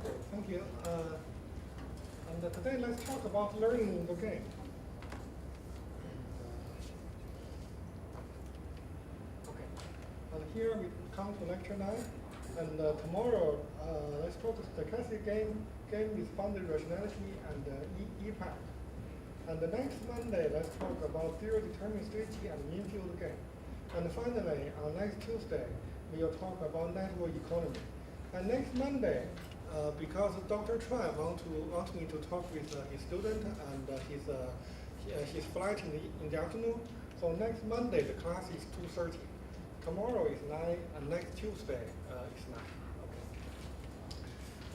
Thank you. And today let's talk about learning in the game. Okay. And here we come to lecture 9. And tomorrow, let's talk stochastic game with boundary rationality and EPAC. And the next Monday, let's talk about zero-determined strategy and mean-field game. And finally, on next Tuesday, we'll talk about network economy. And next Monday, because Dr. Chuan wants me to talk with his student, and his flight in the afternoon. So next Monday, the class is 2:30. Tomorrow is 9, and next Tuesday is 9. Okay.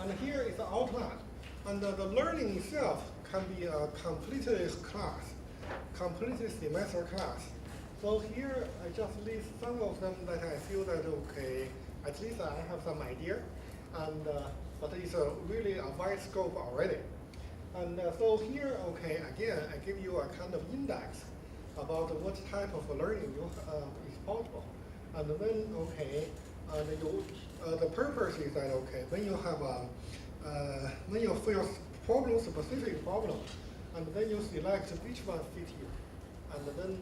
And here is the outline. And the learning itself can be a completely class, completely semester class. So here I just list some of them that I feel that okay, at least I have some idea, and but it's really a wide scope already. And so here, okay, again I give you a kind of index about what type of learning is possible, and then okay, the purpose is that okay, when you have when you feel specific problem, and then you select which one fit you, and then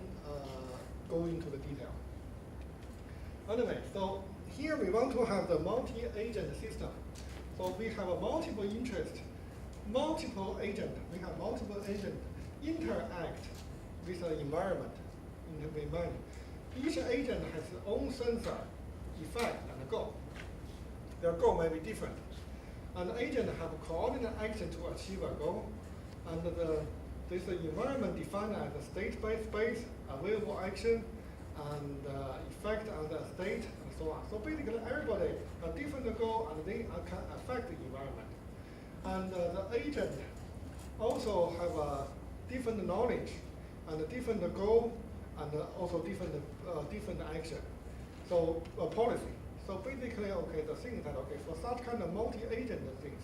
go into the detail. Anyway, so here we want to have the multi-agent system. So we have a multiple interest, multiple agent. We have multiple agent interact with the environment in the environment. Each agent has its own sensor, effect, and goal. Their goal may be different. And the agent have coordinate action to achieve a goal. And this environment defined as a state-based space, available action, and effect on the state, and so on. So basically, everybody a different goal, and they can affect the environment. And the agent also have a different knowledge, and a different goal, and also different action. So policy. So basically, okay, the thing is that okay, for such kind of multi-agent things,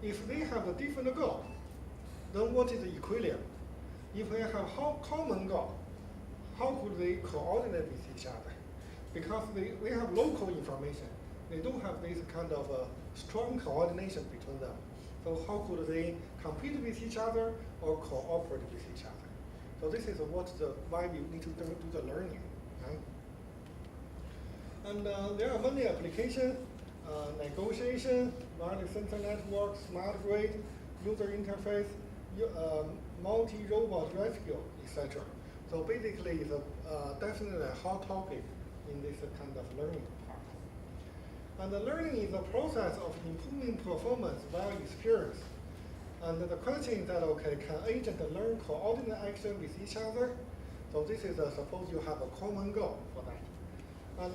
if they have a different goal, then what is the equilibrium? If they have common goal, how could they coordinate with each other? Because they have local information. They don't have this kind of strong coordination between them. So how could they compete with each other or cooperate with each other? So this is why we need to do the learning. Right? And there are many applications, negotiation, wireless sensor network, smart grid, user interface, multi-robot rescue, etc. So basically, it's definitely a hot topic in this kind of learning part. And the learning is a process of improving performance via experience. And the question is that, okay, can agents learn coordinate action with each other? So this is, suppose you have a common goal for that. And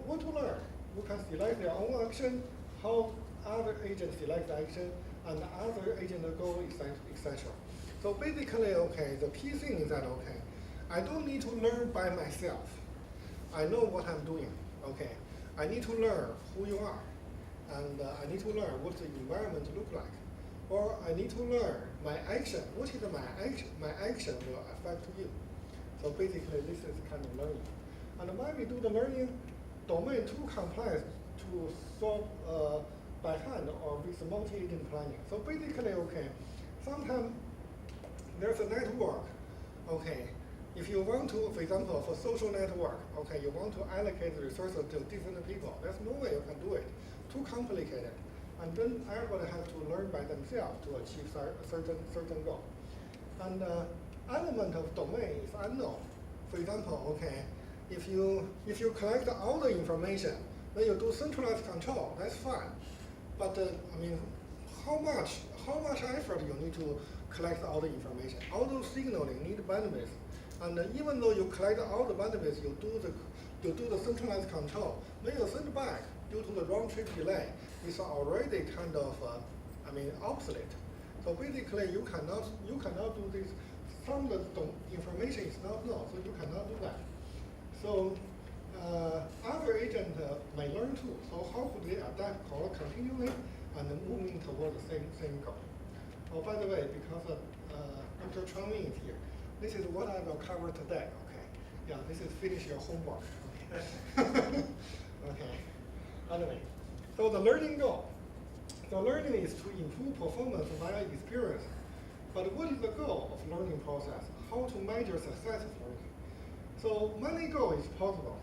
what to learn? You can select their own action, how other agents select the action, and other agent goal, etc. So basically, okay, the key thing is that, okay, I don't need to learn by myself. I know what I'm doing, okay. I need to learn who you are, and I need to learn what the environment look like. Or I need to learn my action. What is my action? My action will affect you. So basically, this is kind of learning. And when we do the learning, domain too complex to solve by hand or with multi-agent planning. So basically, okay, sometimes there's a network, okay. If you want to, for example, for social network, okay, you want to allocate the resources to different people. There's no way you can do it. Too complicated. And then everybody has to learn by themselves to achieve certain goal. And element of domain is unknown. For example, okay, if you collect all the information, then you do centralized control. That's fine. But I mean, how much effort you need to collect all the information? All those signaling need bandwidth. And even though you collect all the bandwidth, you do the centralized control. When you send back due to the round trip delay, it's already kind of obsolete. So basically, you cannot do this. Some of the information is not known, so you cannot do that. So other agents may learn too. So how could they adapt continually and moving toward the same goal? Oh, by the way, because Dr. Chuan is here, this is what I will cover today. Okay. Yeah, this is finish your homework. Okay. Okay. Anyway, so the learning goal. So learning is to improve performance via experience. But what is the goal of learning process? How to measure success of learning? So many goals is possible.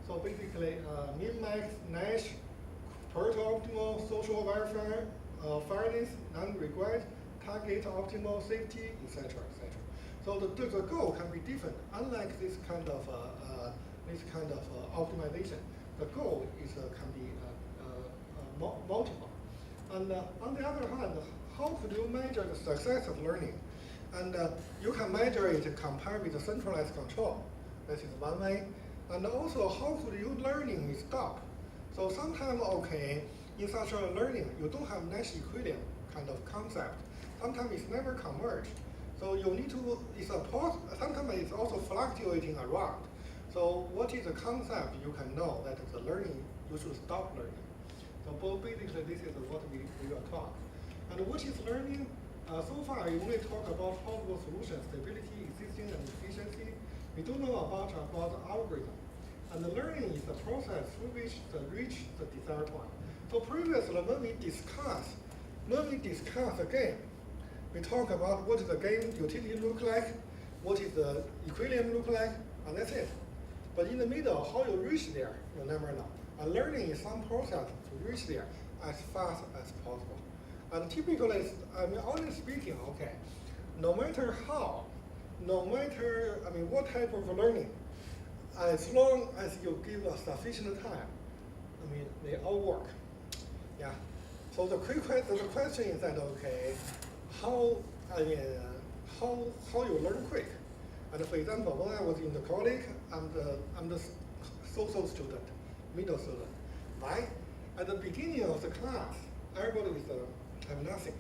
So basically, min-max, Nash, Pareto optimal, social welfare, fairness, non-regret, target optimal, safety, etc., etc. So the goal can be different. Unlike this kind of optimization, the goal is can be multiple. And on the other hand, how could you measure the success of learning? And you can measure it compared with the centralized control. This is one way. And also, how could you learning stop? So sometimes, okay, in such a learning, you don't have Nash equilibrium kind of concept. Sometimes it's never converged. So you need to, sometimes it's also fluctuating around. So what is the concept you can know that the learning, you should stop learning. So basically this is what we will talk. And what is learning? So far we only talk about possible solutions, stability, existing, and efficiency. We don't know about algorithm. And the learning is the process through which to reach the desired point. So previously when we discuss a game, we talk about what the game utility look like, what is the equilibrium look like, and that's it. But in the middle, how you reach there, you never know. And learning is some process to reach there as fast as possible. And typically, honestly speaking, okay, no matter how, what type of learning, as long as you give a sufficient time, they all work. Yeah. So the question is that, okay, how you learn quick? And for example, when I was in the college, I'm the social student, middle student, right? At the beginning of the class, everybody have nothing.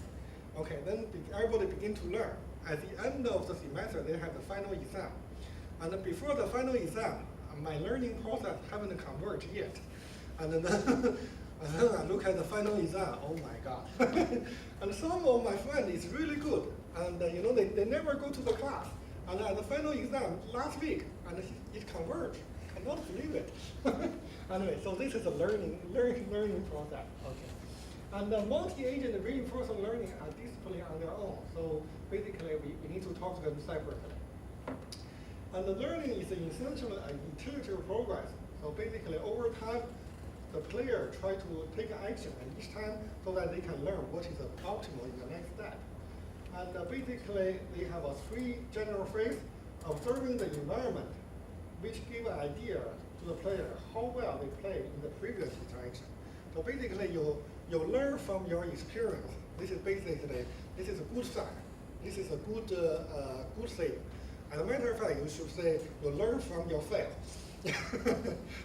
Okay, then everybody begin to learn. At the end of the semester, they have the final exam. And before the final exam, my learning process haven't converged yet. And then, and then I look at the final exam, oh my God. And some of my friends is really good. And they never go to the class. And at the final exam last week, and it converged. I cannot believe it. Anyway, so this is a learning process. Okay. And multi-agent reinforcement learning are discipline on their own. So basically, we need to talk to them separately. And the learning is essentially an iterative progress. So basically, over time, the player try to take action at each time so that they can learn what is optimal in the next step. And basically, they have a three general phase: observing the environment, which give an idea to the player how well they play in the previous interaction. So basically, you learn from your experience. This is a good sign. This is a good thing. As a matter of fact, you should say you learn from your fail.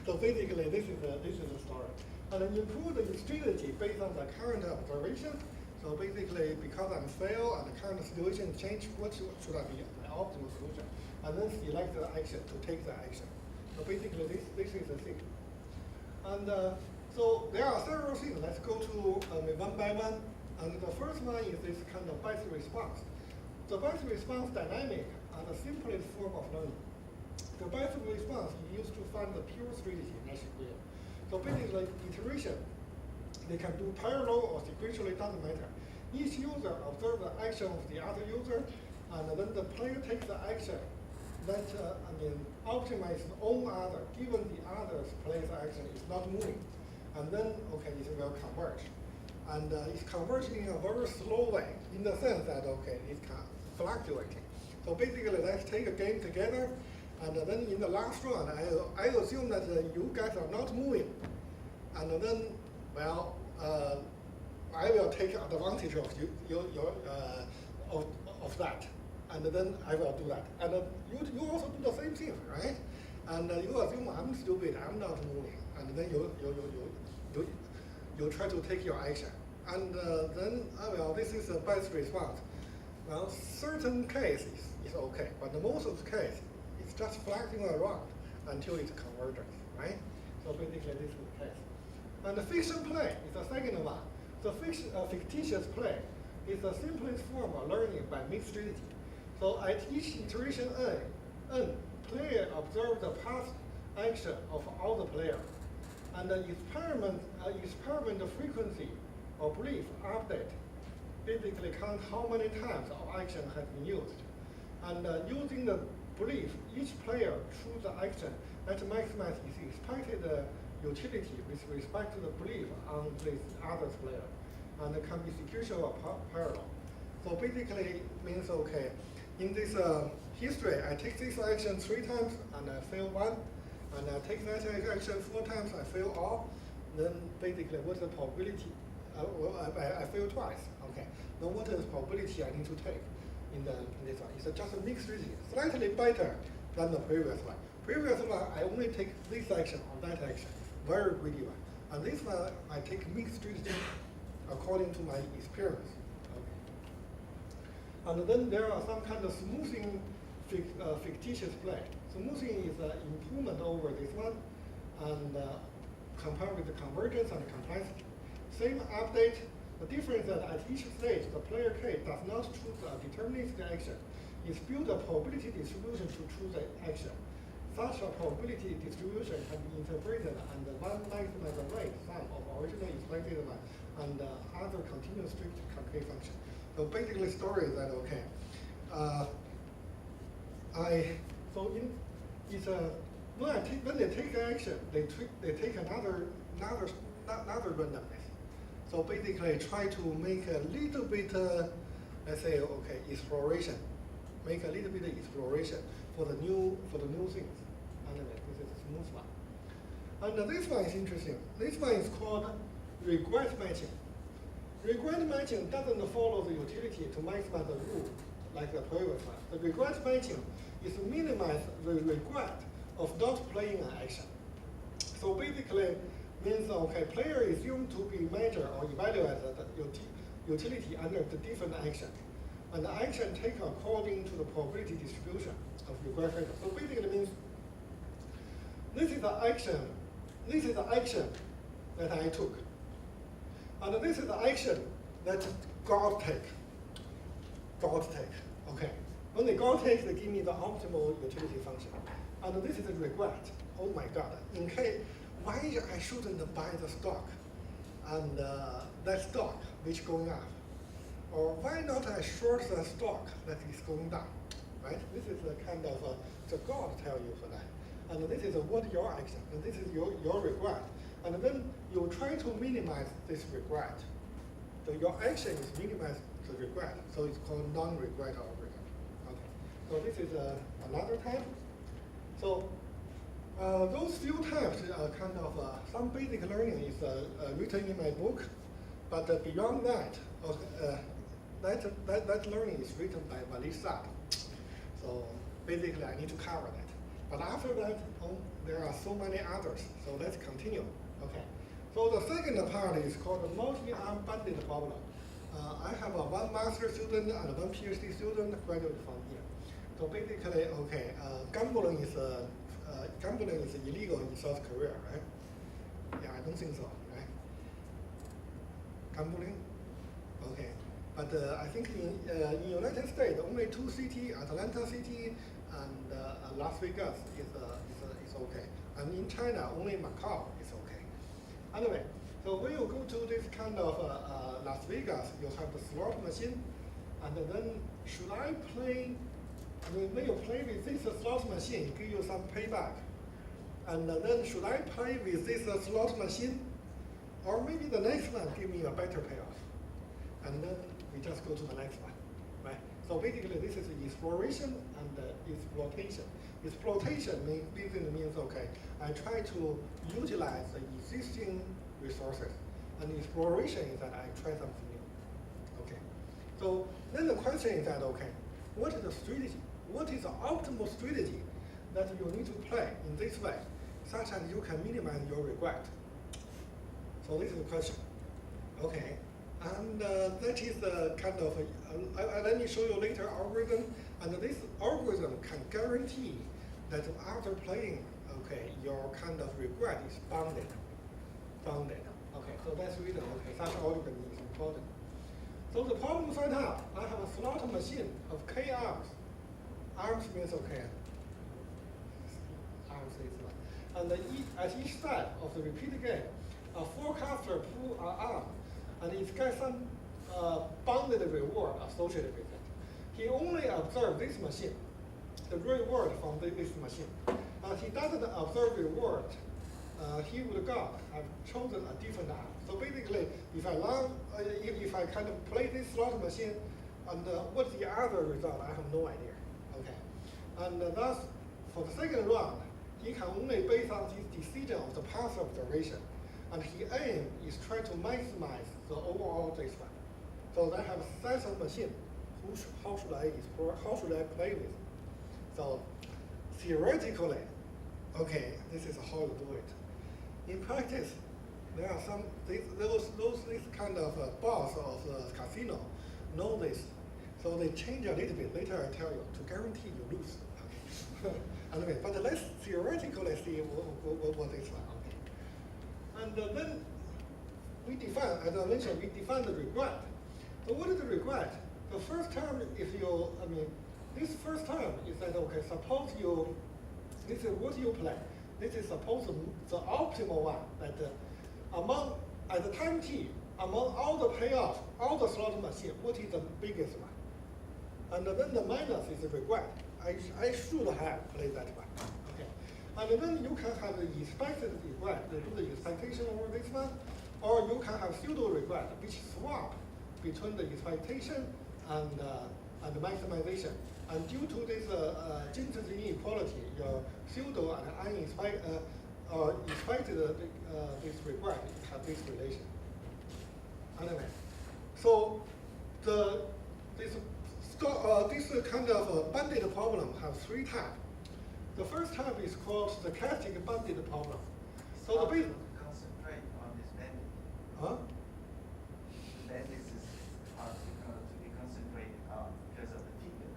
So basically, this is the story. And then improve the strategy based on the current observation. So basically, because I'm fail and the current situation change, what should I be my optimal solution? And then select the action to take the action. So basically, this is the thing. And so there are several things. Let's go to one by one. And the first one is this kind of batch response. The batch response dynamic are the simplest form of learning. The batch response is used to find the pure strategy in Nash equilibrium. So basically, iteration, they can do parallel or sequentially, doesn't matter. Each user observes the action of the other user, and then the player takes the action that optimize own other, given the other's player's action is not moving. And then, okay, it will converge. And it's converging in a very slow way, in the sense that, okay, it's fluctuating. So basically, let's take a game together, and then in the last round, I assume that you guys are not moving. And then, well, I will take advantage of of that, and then I will do that. And you also do the same thing, right? And you assume I'm stupid, I'm not moving, and then you try to take your action. And then, well, this is a batch response. Well, certain cases is okay, but the most of the case, it's just flagging around until it converges, right? So basically, this is the case. And the fiction play is the second one. The fictitious play is the simplest form of learning by mixed strategy. So at each iteration n, player observes the past action of all the players. And the experiment frequency or belief update basically count how many times our action has been used. And using the belief, each player choose the action that maximizes its expected utility with respect to the belief on this other player. And it can be sequential or parallel. So basically means, okay, in this history, I take this action 3 times and I fail 1, and I take that action 4 times, I fail all. Then basically, what's the probability? I fail twice. Okay. Then what is the probability I need to take in this one? It's just a mixed strategy, slightly better than the previous one. Previous one, I only take this action or that action, very greedy one. And this one, I take mixed strategy according to my experience. Okay. And then there are some kind of smoothing fictitious play. Smoothing is an improvement over this one, and compared with the convergence and complexity. Same update. The difference is that at each stage, the player K does not choose a deterministic action. It's built a probability distribution to choose an action. Such a probability distribution can be interpreted and one maximizes the rate sum of original expected one and other continuous strict concave function. So basically, story is that okay. When they take the action, they take another randomness. So basically, try to make a little bit, let's say, okay, exploration. Make a little bit of exploration for the new things. Anyway, this is a smooth one. And this one is interesting. This one is called regret matching. Regret matching doesn't follow the utility to maximize the rule like the previous one. The regret matching is to minimize the regret of not playing an action. So basically, means okay, player is assumed to be measured or evaluated the utility under the different action. And the action taken according to the probability distribution of regret factor. So basically means this is the action that I took. And this is the action that God take. Okay. When they God take, they give me the optimal utility function. And this is a regret. Oh my God. In case why I shouldn't buy the stock, and that stock which going up, or why not I short the stock that is going down, right? This is the kind of the God tell you for that, and this is what your action, and this is your regret, and then you try to minimize this regret. So your action is minimize the regret, so it's called non-regret algorithm. Okay, so this is another type. So. Those few types are kind of some basic learning is written in my book, but beyond that, that learning is written by Malish Saad. So basically, I need to cover that. But after that, there are so many others. So let's continue. Okay. So the second part is called the multi-unbounded problem. I have one master student and one PhD student graduated from here. So basically, okay, gambling is illegal in South Korea, right? Yeah, I don't think so, right? Gambling? Okay. But I think in United States, only 2 cities, Atlanta City and Las Vegas is okay. And in China, only Macau is okay. Anyway, so when you go to this kind of Las Vegas, you have the slot machine, and then should I play? I mean, when you play with this slot machine, it gives you some payback. And then should I play with this slot machine? Or maybe the next one give me a better payoff. And then we just go to the next one, right? So basically this is exploration and exploitation. Exploitation basically means, okay, I try to utilize the existing resources. And exploration is that I try something new. Okay. So then the question is that, okay, what is the strategy? What is the optimal strategy that you need to play in this way, such that you can minimize your regret? So this is the question. Okay, and that is the kind of, let me show you later algorithm, and this algorithm can guarantee that after playing, okay, your kind of regret is bounded. Okay, so that's the reason, okay, such algorithm is important. So the problem set up, I have a slot machine of k arms. Arms means okay. Arms is one. And at each side of the repeated game, a forecaster pull an arm, and it gets some bounded reward associated with it. He only observes this machine, the reward from this machine. He doesn't observe reward. He would have chosen a different arm. So basically, if I kind of play this slot machine, and what's the other result, I have no idea. Okay, and thus for the second round, he can only base on his decision of the path observation, and his aim is try to maximize the overall this one. So I have a set of machine. How should I explore? How should I play with? So theoretically, okay, this is how you do it. In practice, there are some this kind of boss of the casino know this, so they change a little bit. Later I tell you to guarantee you lose. Okay. Anyway, but let's theoretically see what this one. Okay. And then we define, as I mentioned, we define the regret. So what is the regret? The first term, this first term is that, okay, suppose this is what you play. This is supposed the optimal one, that at the time t, among all the payoff, all the slot machine, what is the biggest one? And then the minus is the regret. I should have played that one. Okay. And then you can have the expected regret, you do the expectation over this one, or you can have pseudo regret, which swap between the expectation and the maximization. And due to this Jin's inequality, your pseudo and unexpected expected this regret have this relation. Anyway, so this kind of bandit problem has three types. The first type is called stochastic bandit problem. So the basic concentrate on this bandit. Huh? The bandit is to be concentrated on because of the figure.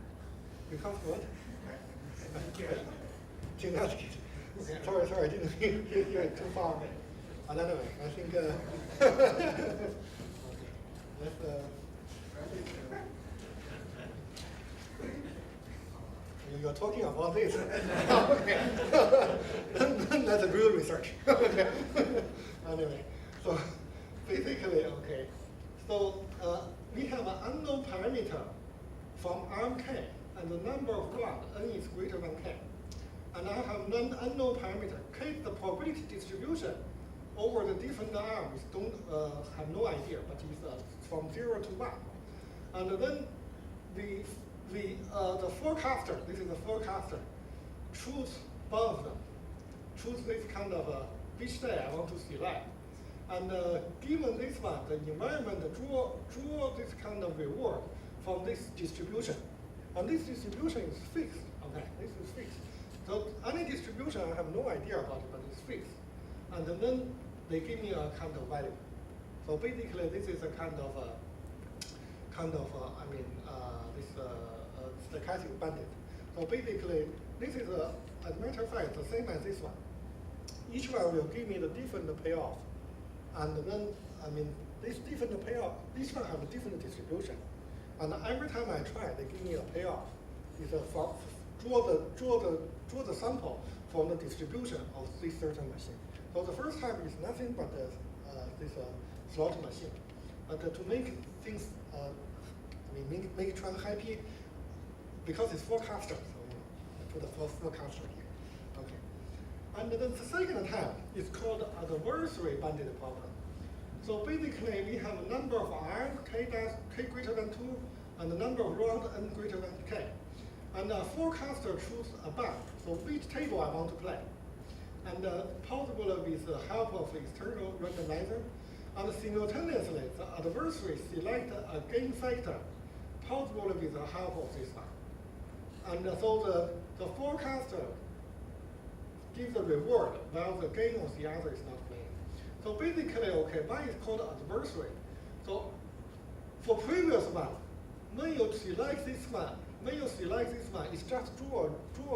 Because what? Gymnastic. Sorry, I didn't hear it too far. And anyway, I think you're talking about this. Okay. Then that's real research. Okay. Anyway, so basically, okay. So we have an unknown parameter from arm k, and the number of rounds n is greater than k. And I have unknown parameter. K is the probability distribution over the different arms. Don't have no idea, but it's from 0 to 1. And then the forecaster, this is the forecaster, choose both of them. Choose this kind of which day I want to select. And given this one, the environment draw this kind of reward from this distribution. And this distribution is fixed. Okay, this is fixed. So any distribution, I have no idea about it, but it's fixed. And then they give me a kind of value. So basically, this is a kind of this stochastic bandit. So basically, this is as a matter of fact, the same as this one. Each one will give me the different payoff. And then, this different payoff, each one have a different distribution. And every time I try, they give me a payoff. It's draw the sample from the distribution of this certain machine. So the first type is nothing but this slot machine. But to make things, make try happy, because it's forecaster, so I put a forecaster here. Okay. And then the second type is called adversary bandit problem. So basically, we have a number of arms, k greater than 2, and the number of rounds n greater than k. And the forecaster chooses a band, so which table I want to play. And possibly with the help of external randomizer, and simultaneously, the adversary select a gain factor, possibly with the help of this one. And so the forecaster gives the reward, while the gain of the other is not playing. So basically, okay, one is called adversary. So for previous one, when you select this one, it's just draw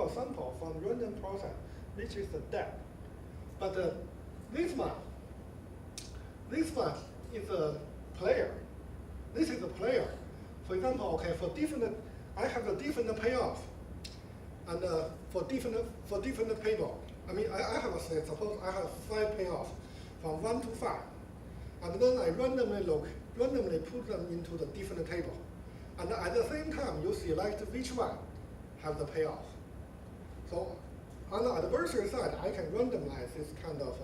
a sample from random process, which is the depth. But this one is a player. This is a player. For example, okay, for different, I have a different payoff, and for different table. I have suppose I have 5 payoffs from 1 to 5, and then I randomly look randomly put them into the different table. And at the same time, you select which one have the payoff. So on the adversary side, I can randomize this kind of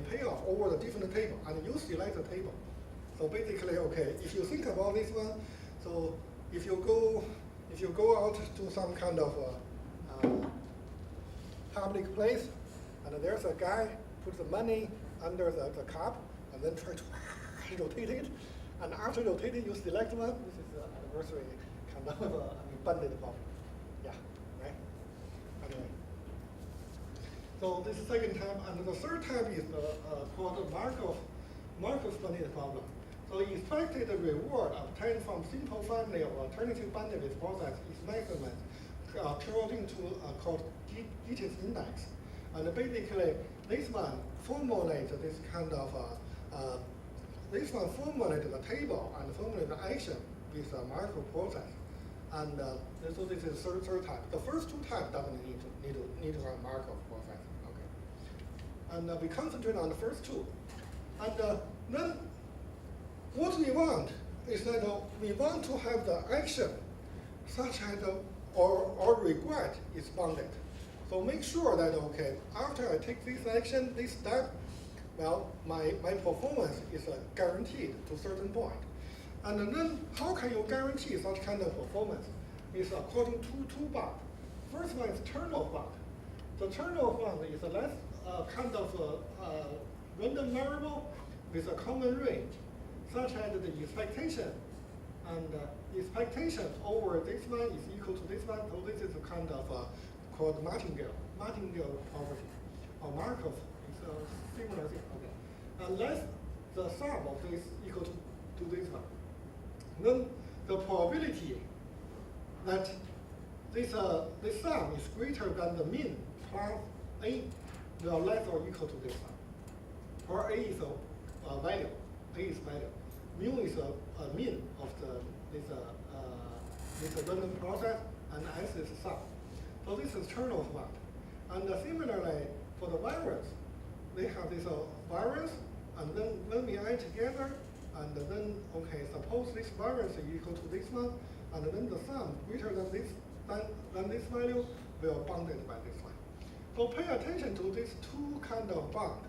payoff over the different table, and you select the table. So basically, okay, if you think about this one, so if you go out to some kind of public place, and there's a guy puts the money under the cup, and then try to rotate it, and after rotating, you select one. This is the adversary kind of bandit problem. Yeah, right. Anyway. So this is the second type, and the third type is called Markov bandit problem. So expected reward obtained from simple family of alternative bandwidth process is measurement according to called Gittes index. And basically, this one formulates this kind of formulates the table and formulates the action with a Markov process. And so this is the third type. The first two types doesn't need to run Markov process. Okay. And we concentrate on the first two. And then what we want is that we want to have the action such as or regret is bounded. So make sure that, okay, after I take this action, this step, well, my performance is guaranteed to a certain point. And then how can you guarantee such kind of performance? It's according to two bounds. First one is turnover bound. The turnover bound is a less kind of random variable with a common range, such as the expectation. And expectation over this one is equal to this one. So this is a kind of called martingale property. Or Markov is a similar thing. Okay. Unless the sum of this equal to this one. Then the probability that this sum is greater than the mean plus a will less or equal to this one. Where a is a value, a is value. Mu is a mean of this random process, and S is sum. So this is turnover bound. And similarly, for the variance, they have this variance, and then when we add together, and then, okay, suppose this variance is equal to this one, and then the sum greater than this value will bounded by this one. So pay attention to these two kind of bound.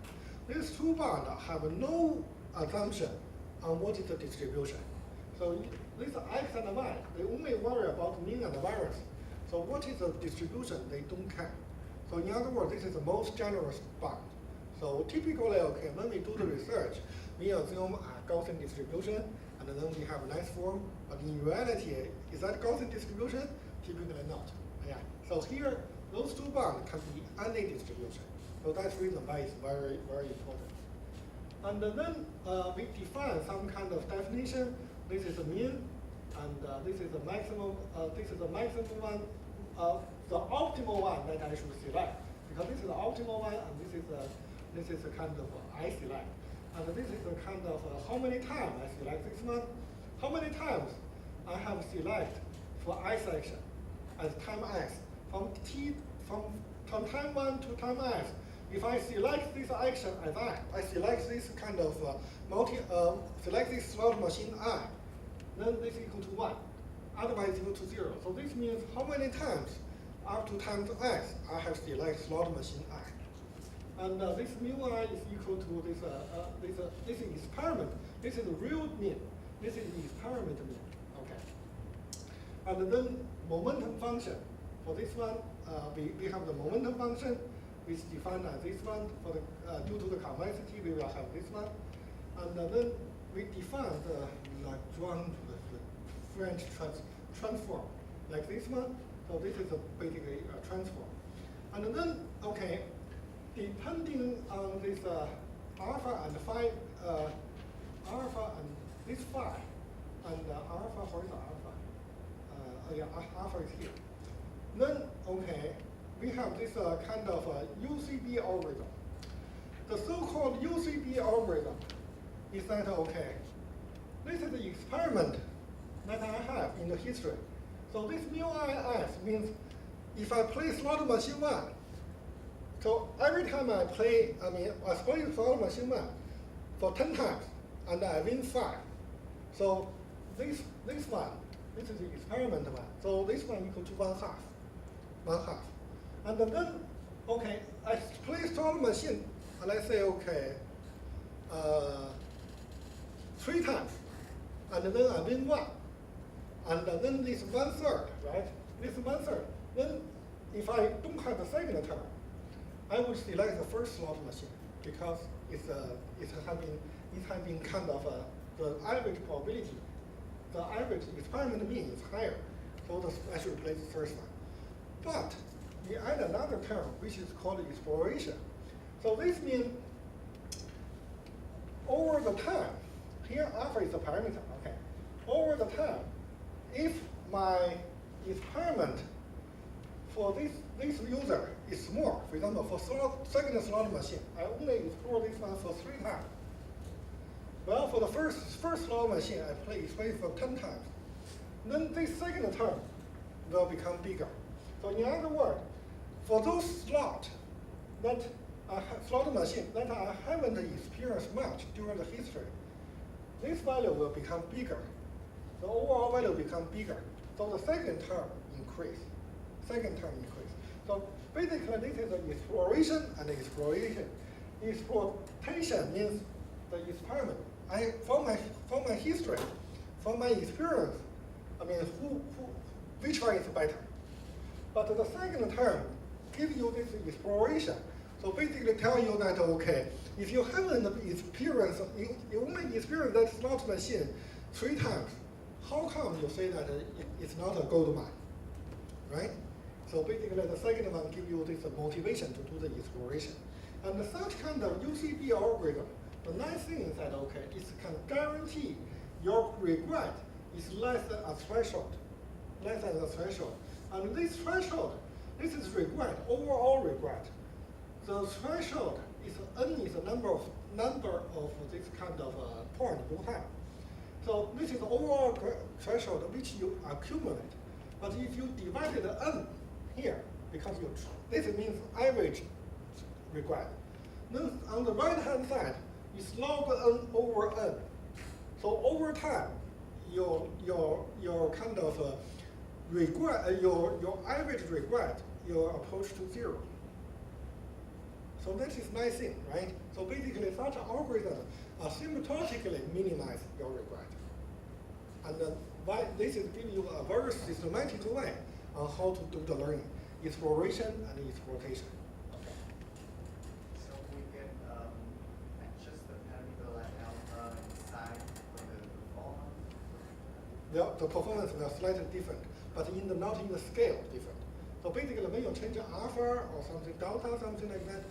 These two bounds have no assumption on what is the distribution. So these X and Y, they only worry about mean and variance. So what is the distribution, they don't care. So in other words, this is the most generous bound. So typically, okay, when we do the research, we assume a Gaussian distribution, and then we have a nice form. But in reality, is that Gaussian distribution? Typically not. Yeah. So here, those two bounds can be any distribution. So that's the reason why it's very, very important. And then we define some kind of definition. This is a mean, and this is the maximum. This is the maximum one, the optimal one that I should select, because this is the optimal one, and this is a kind of I select, and this is a kind of how many times I select this one, how many times I have select for I section as time x from time 1 to time x. If I select this action as I select this kind of select this slot machine I, then this equal to 1, otherwise equal to 0. So this means how many times up to times x I have select slot machine I. And this mu I is equal to this is experiment. This is real mean. This is experiment mean. Okay. And then momentum function. For this one, we have the momentum function, which is defined as this one. For the due to the complexity, we will have this one. And then we define the Lagrange French transform like this one. So this is basically a transform. And then, okay, depending on this alpha and phi, alpha and this phi, and alpha, where is alpha? Alpha is here. Then, okay, we have this kind of UCB algorithm. The so-called UCB algorithm is that, okay, this is the experiment that I have in the history. So this mu I s means if I play slot machine 1, so every time I play slot machine 1 for 10 times, and I win 5, So this one, this is the experiment one. So this one equal to 1/2. And then, okay, I place slot machine, and I say, okay, 3 times, and then I win 1. And then this 1/3, right? This 1/3. Then if I don't have the second term, I would select the first slot machine because it has been kind of the average probability, the average experiment mean is higher, so I should replace the first one. But we add another term which is called exploration. So this means over the time, here alpha is a parameter, okay. Over the time, if my experiment for this user is small, for example, for second slot machine, I only explore this one for 3 times. Well, for the first slot machine, I play for 10 times. Then this second term will become bigger. So in other words, for those slot machine that I haven't experienced much during the history, this value will become bigger. The overall value will become bigger. So the second term increase. So basically, this is an exploration and exploration. Exploitation means the experiment. From my history, from my experience, I mean, which one is better? But the second term gives you this exploration. So basically tell you that, okay, if you haven't experienced, you only experience that slot machine 3 times, how come you say that it's not a gold mine, right? So basically the second one gives you this motivation to do the exploration. And such kind of UCB algorithm, the nice thing is that, okay, it can guarantee your regret is less than a threshold. And this threshold, this is regret, overall regret. The threshold is n is the number of this kind of point you have. So this is the overall threshold which you accumulate. But if you divided n here, because this means average regret. Then on the right hand side is log n over n. So over time, your kind of regret, your average regret, your approach to 0. So that is nice thing, right? So basically, such algorithms asymptotically minimize your regret. And this is giving you a very systematic way on how to do the learning, exploration and exploitation. Okay. So we can adjust the parameter like alpha inside for the performance? The performance will slightly different, but not in the scale different. So basically, when you change alpha or something, delta, something like that,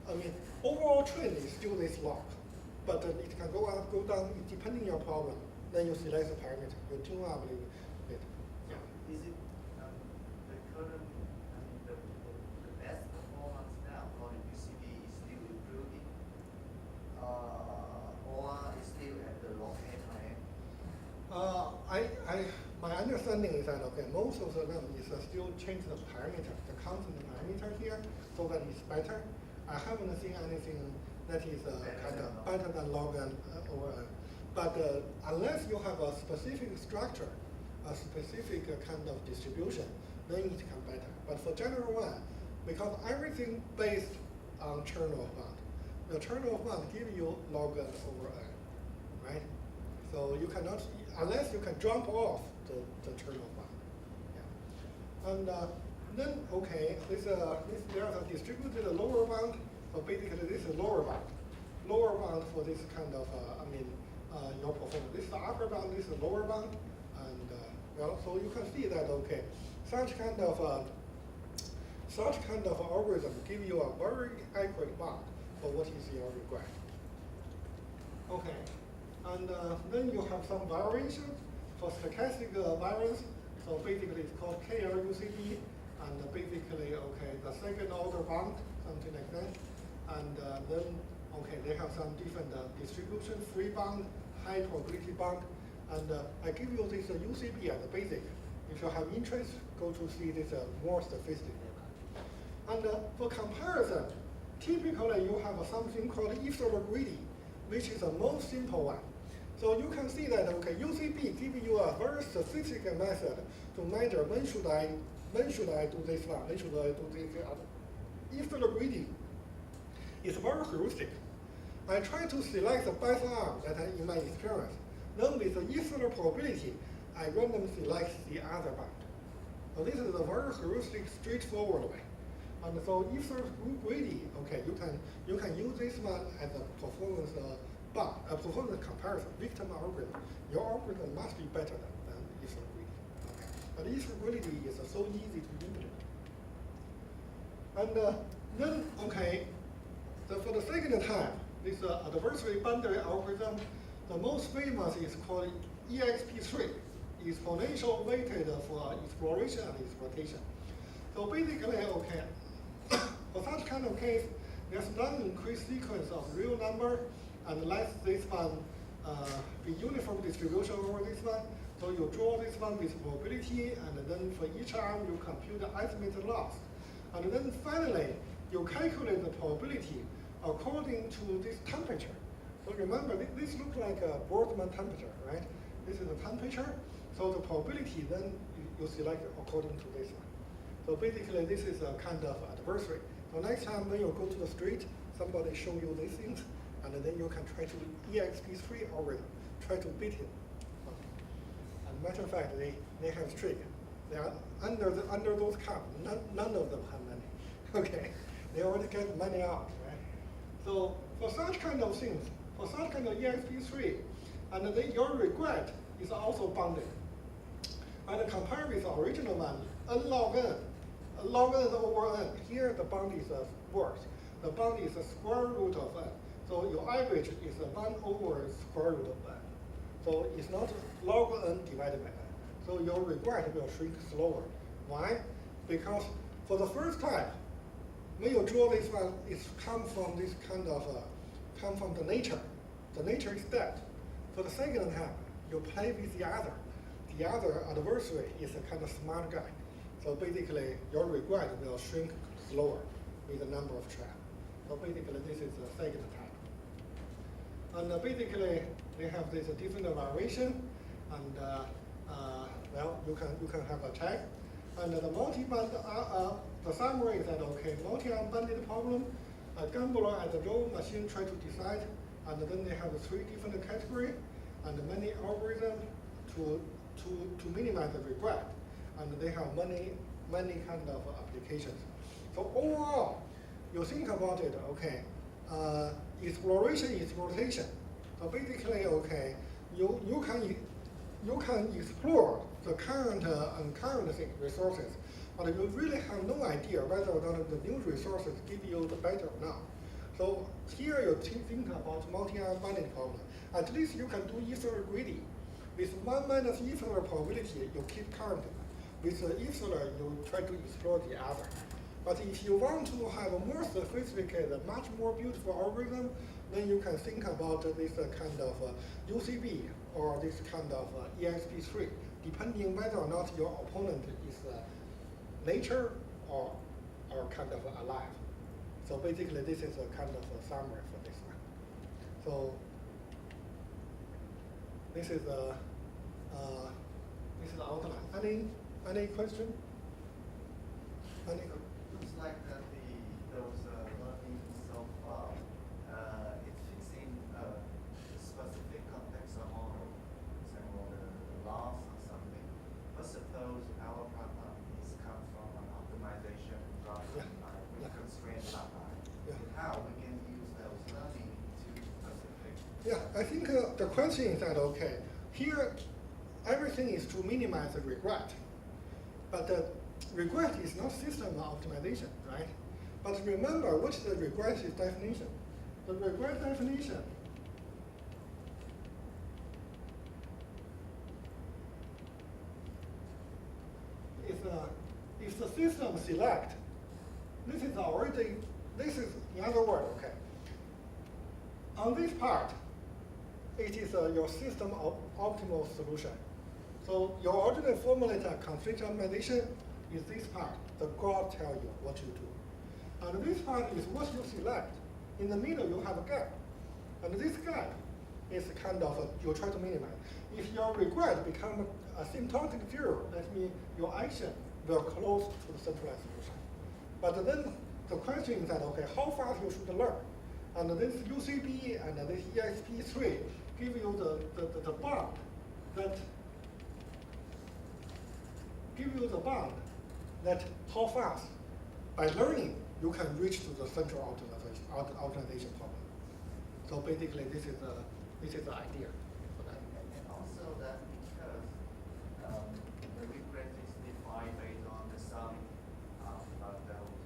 I mean, overall trend is still this log, but it can go up, go down, depending on your problem. Then you select the parameter, you tune up a little bit. Yeah. Is it the current, the best performance now for the UCB is still improving, or is still at the log n high end? My understanding is that, okay, most of them is still change the parameter, the constant parameter here, so that it's better. I haven't seen anything that is kind of better than log n over n. But unless you have a specific structure, a specific kind of distribution, then it can better. But for general one, because everything based on Chernoff bound, the Chernoff bound gives you log n over n, right? So you cannot, unless you can jump off the Chernoff bound. Yeah. And then, okay, there's a distributed lower bound. So basically, this is lower bound. Lower bound for this kind of, your performance. This is the upper bound, this is the lower bound. And, well, so you can see that, okay, such kind of algorithm give you a very accurate bound for what is your regret. Okay, and then you have some variations for stochastic variance. So basically, it's called KLUCD. And basically, okay, the second order bound, something like that. And then, okay, they have some different distribution, free bound, high probability bound. And I give you this UCB as a basic. If you have interest, go to see this more statistics. And for comparison, typically you have something called E-sort greedy, which is the most simple one. So you can see that, okay, UCB gives you a very sophisticated method to measure when should I do this one, when should I do this other. If the greedy is very heuristic, I try to select the best arm that I, in my experience. Then with the insular probability, I randomly select the other band. So this is a very heuristic, straightforward way. And so if there's greedy, okay, you can use this one as a performance bar, a performance comparison, victim algorithm. Your algorithm must be better than if there's greedy. Okay. But if greedy is so easy to implement. And then, okay, so for the second time, this adversary boundary algorithm, the most famous is called EXP3, exponential weighted for exploration and exploitation. So basically, okay, for such kind of case, there's non-increased sequence of real number, and let this one be uniform distribution over this one. So you draw this one with probability, and then for each arm you compute the estimated loss. And then finally, you calculate the probability according to this temperature. So remember, this looks like a Boltzmann temperature, right? This is the temperature. So the probability then you select according to this one. So basically, this is a kind of adversary. So next time when you go to the street, somebody show you these things, and then you can try to EXP3 algorithm, try to beat him. And matter of fact, they have trick. They are under those cups. None of them have money. Okay, they already get money out, right? So for such kind of things, for such kind of EXP3, and then your regret is also bounded. And compare with the original one, n log n, log n over n. Here the bound is worse. The bound is the square root of n. So your average is 1 over square root of n. So it's not log n divided by n. So your regret will shrink slower. Why? Because for the first time, when you draw this one, it's come from this kind of, come from the nature. The nature is that. For the second time, you play with the other. The other adversary is a kind of smart guy. So basically, your regret will shrink slower with the number of traps. So basically, this is the second type. And basically, they have this different variation, and well, you can have a check. And the multi-band, the summary is that okay, multi-unbounded problem, a gambler at the low machine try to decide, and then they have 3 different categories, and many algorithms to minimize the regret, and they have many kind of applications. So overall, you think about it, okay, exploitation. So basically, okay, you can explore the current and current resources, but you really have no idea whether or not the new resources give you the better or not. So here you think about multi-unbounded problem. At least you can do insular greedy. With 1 minus insular probability, you keep current. With insular, you try to explore the other. But if you want to have a more sophisticated, much more beautiful algorithm, then you can think about this kind of UCB or this kind of EXP3, depending whether or not your opponent is nature or kind of alive. So basically, this is a kind of a summary for this one. So this is outline. Any question? Looks like that those learning so far, it fits in a specific context of model, for example, the loss or something. But suppose our problem is come from an optimization problem with constrained pipeline. How we can use those learning to specific? Yeah, I think the question is that okay, here everything is to minimize the regret, but the regret is not system optimization, right? But remember, what is the regret definition? The regret definition is if the system select, this is in other words, okay. On this part, it is your system optimal solution. So your ordinary formulator constraint optimization is this part. The God tell you what you do. And this part is what you select. In the middle, you have a gap. And this gap is kind of, you try to minimize. If your regret become asymptotic zero, that means your action will close to the centralized solution. But then the question is that, okay, how fast you should learn? And this UCB and this ESP3 give you the bound that how fast by learning you can reach to the central optimization problem. So basically, this is the idea for that. And also that because the regret is defined based on the sum of those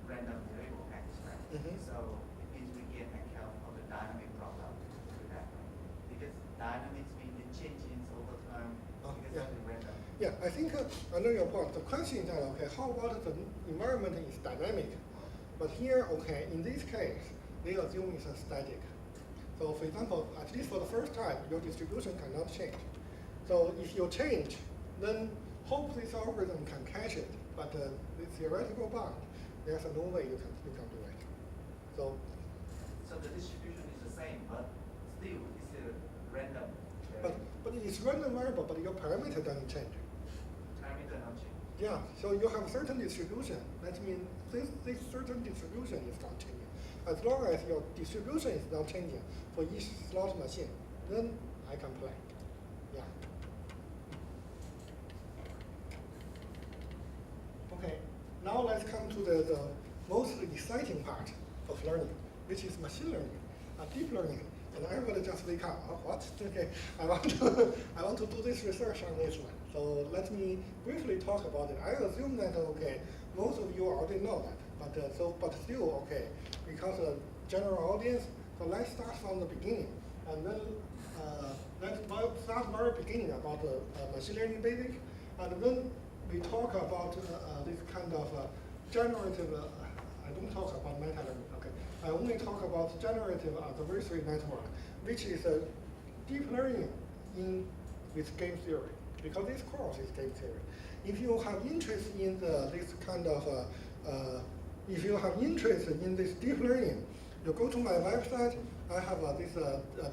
random variable x, right? Mm-hmm. So it means we can account for the dynamic problem with that, right? Because dynamics means the changes over time because of the random. Yeah, I think I know your point. The question is that, okay, how about the environment is dynamic? But here, okay, in this case, they assume it's a static. So for example, at least for the first time, your distribution cannot change. So if you change, then hope this algorithm can catch it. But the theoretical bound, there's no way you can do it. So the distribution is the same, but still it's a random. But it's random variable, but your parameter doesn't change. Parameter not change. Yeah, so you have certain distribution. That means this certain distribution is not changing. As long as your distribution is not changing for each slot machine, then I can play. Yeah. Okay, now let's come to the most exciting part of learning, which is machine learning, deep learning. And everybody just wake up. Oh, what? Okay, I want to do this research on this one. So let me briefly talk about it. I assume that okay, most of you already know that, but still okay, because general audience. So let's start from the beginning, and then let's start very beginning about the machine learning basic, and then we talk about this kind of generative. I don't talk about meta learning. Okay, I only talk about generative adversary network, which is a deep learning with game theory. Because this course is game theory. If you have interest in this kind of, if you have interest in this deep learning, you go to my website. I have this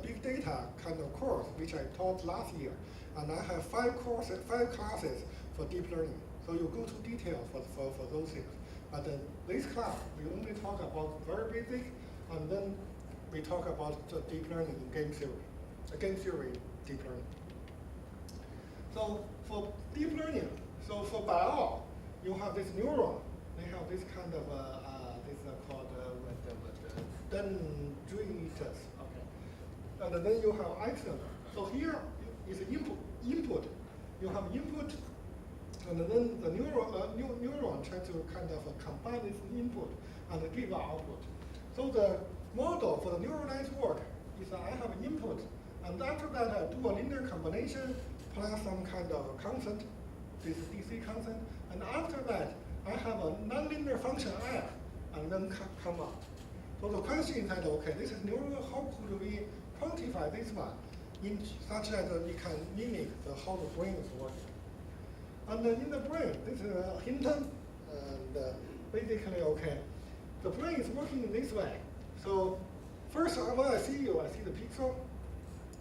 big data kind of course which I taught last year, and I have 5 classes for deep learning. So you go to detail for those things. But this class we only talk about very basic, and then we talk about deep learning in game theory deep learning. So for deep learning, so for bio, you have this neuron. They have this kind of this called dendrites. Okay, and then you have axon. So here is input. You have input, and then the neuron tries to kind of combine this input and give output. So the model for the neural network is that I have input, and after that I do a linear combination plus some kind of constant, this DC constant, and after that I have a nonlinear function f, and then come out. So the question is that, okay, this is neural, how could we quantify this one in such that we can mimic how the brain is working? And in the brain, this is Hinton, and basically, okay, the brain is working in this way. So first, when I see you, I see the pixel.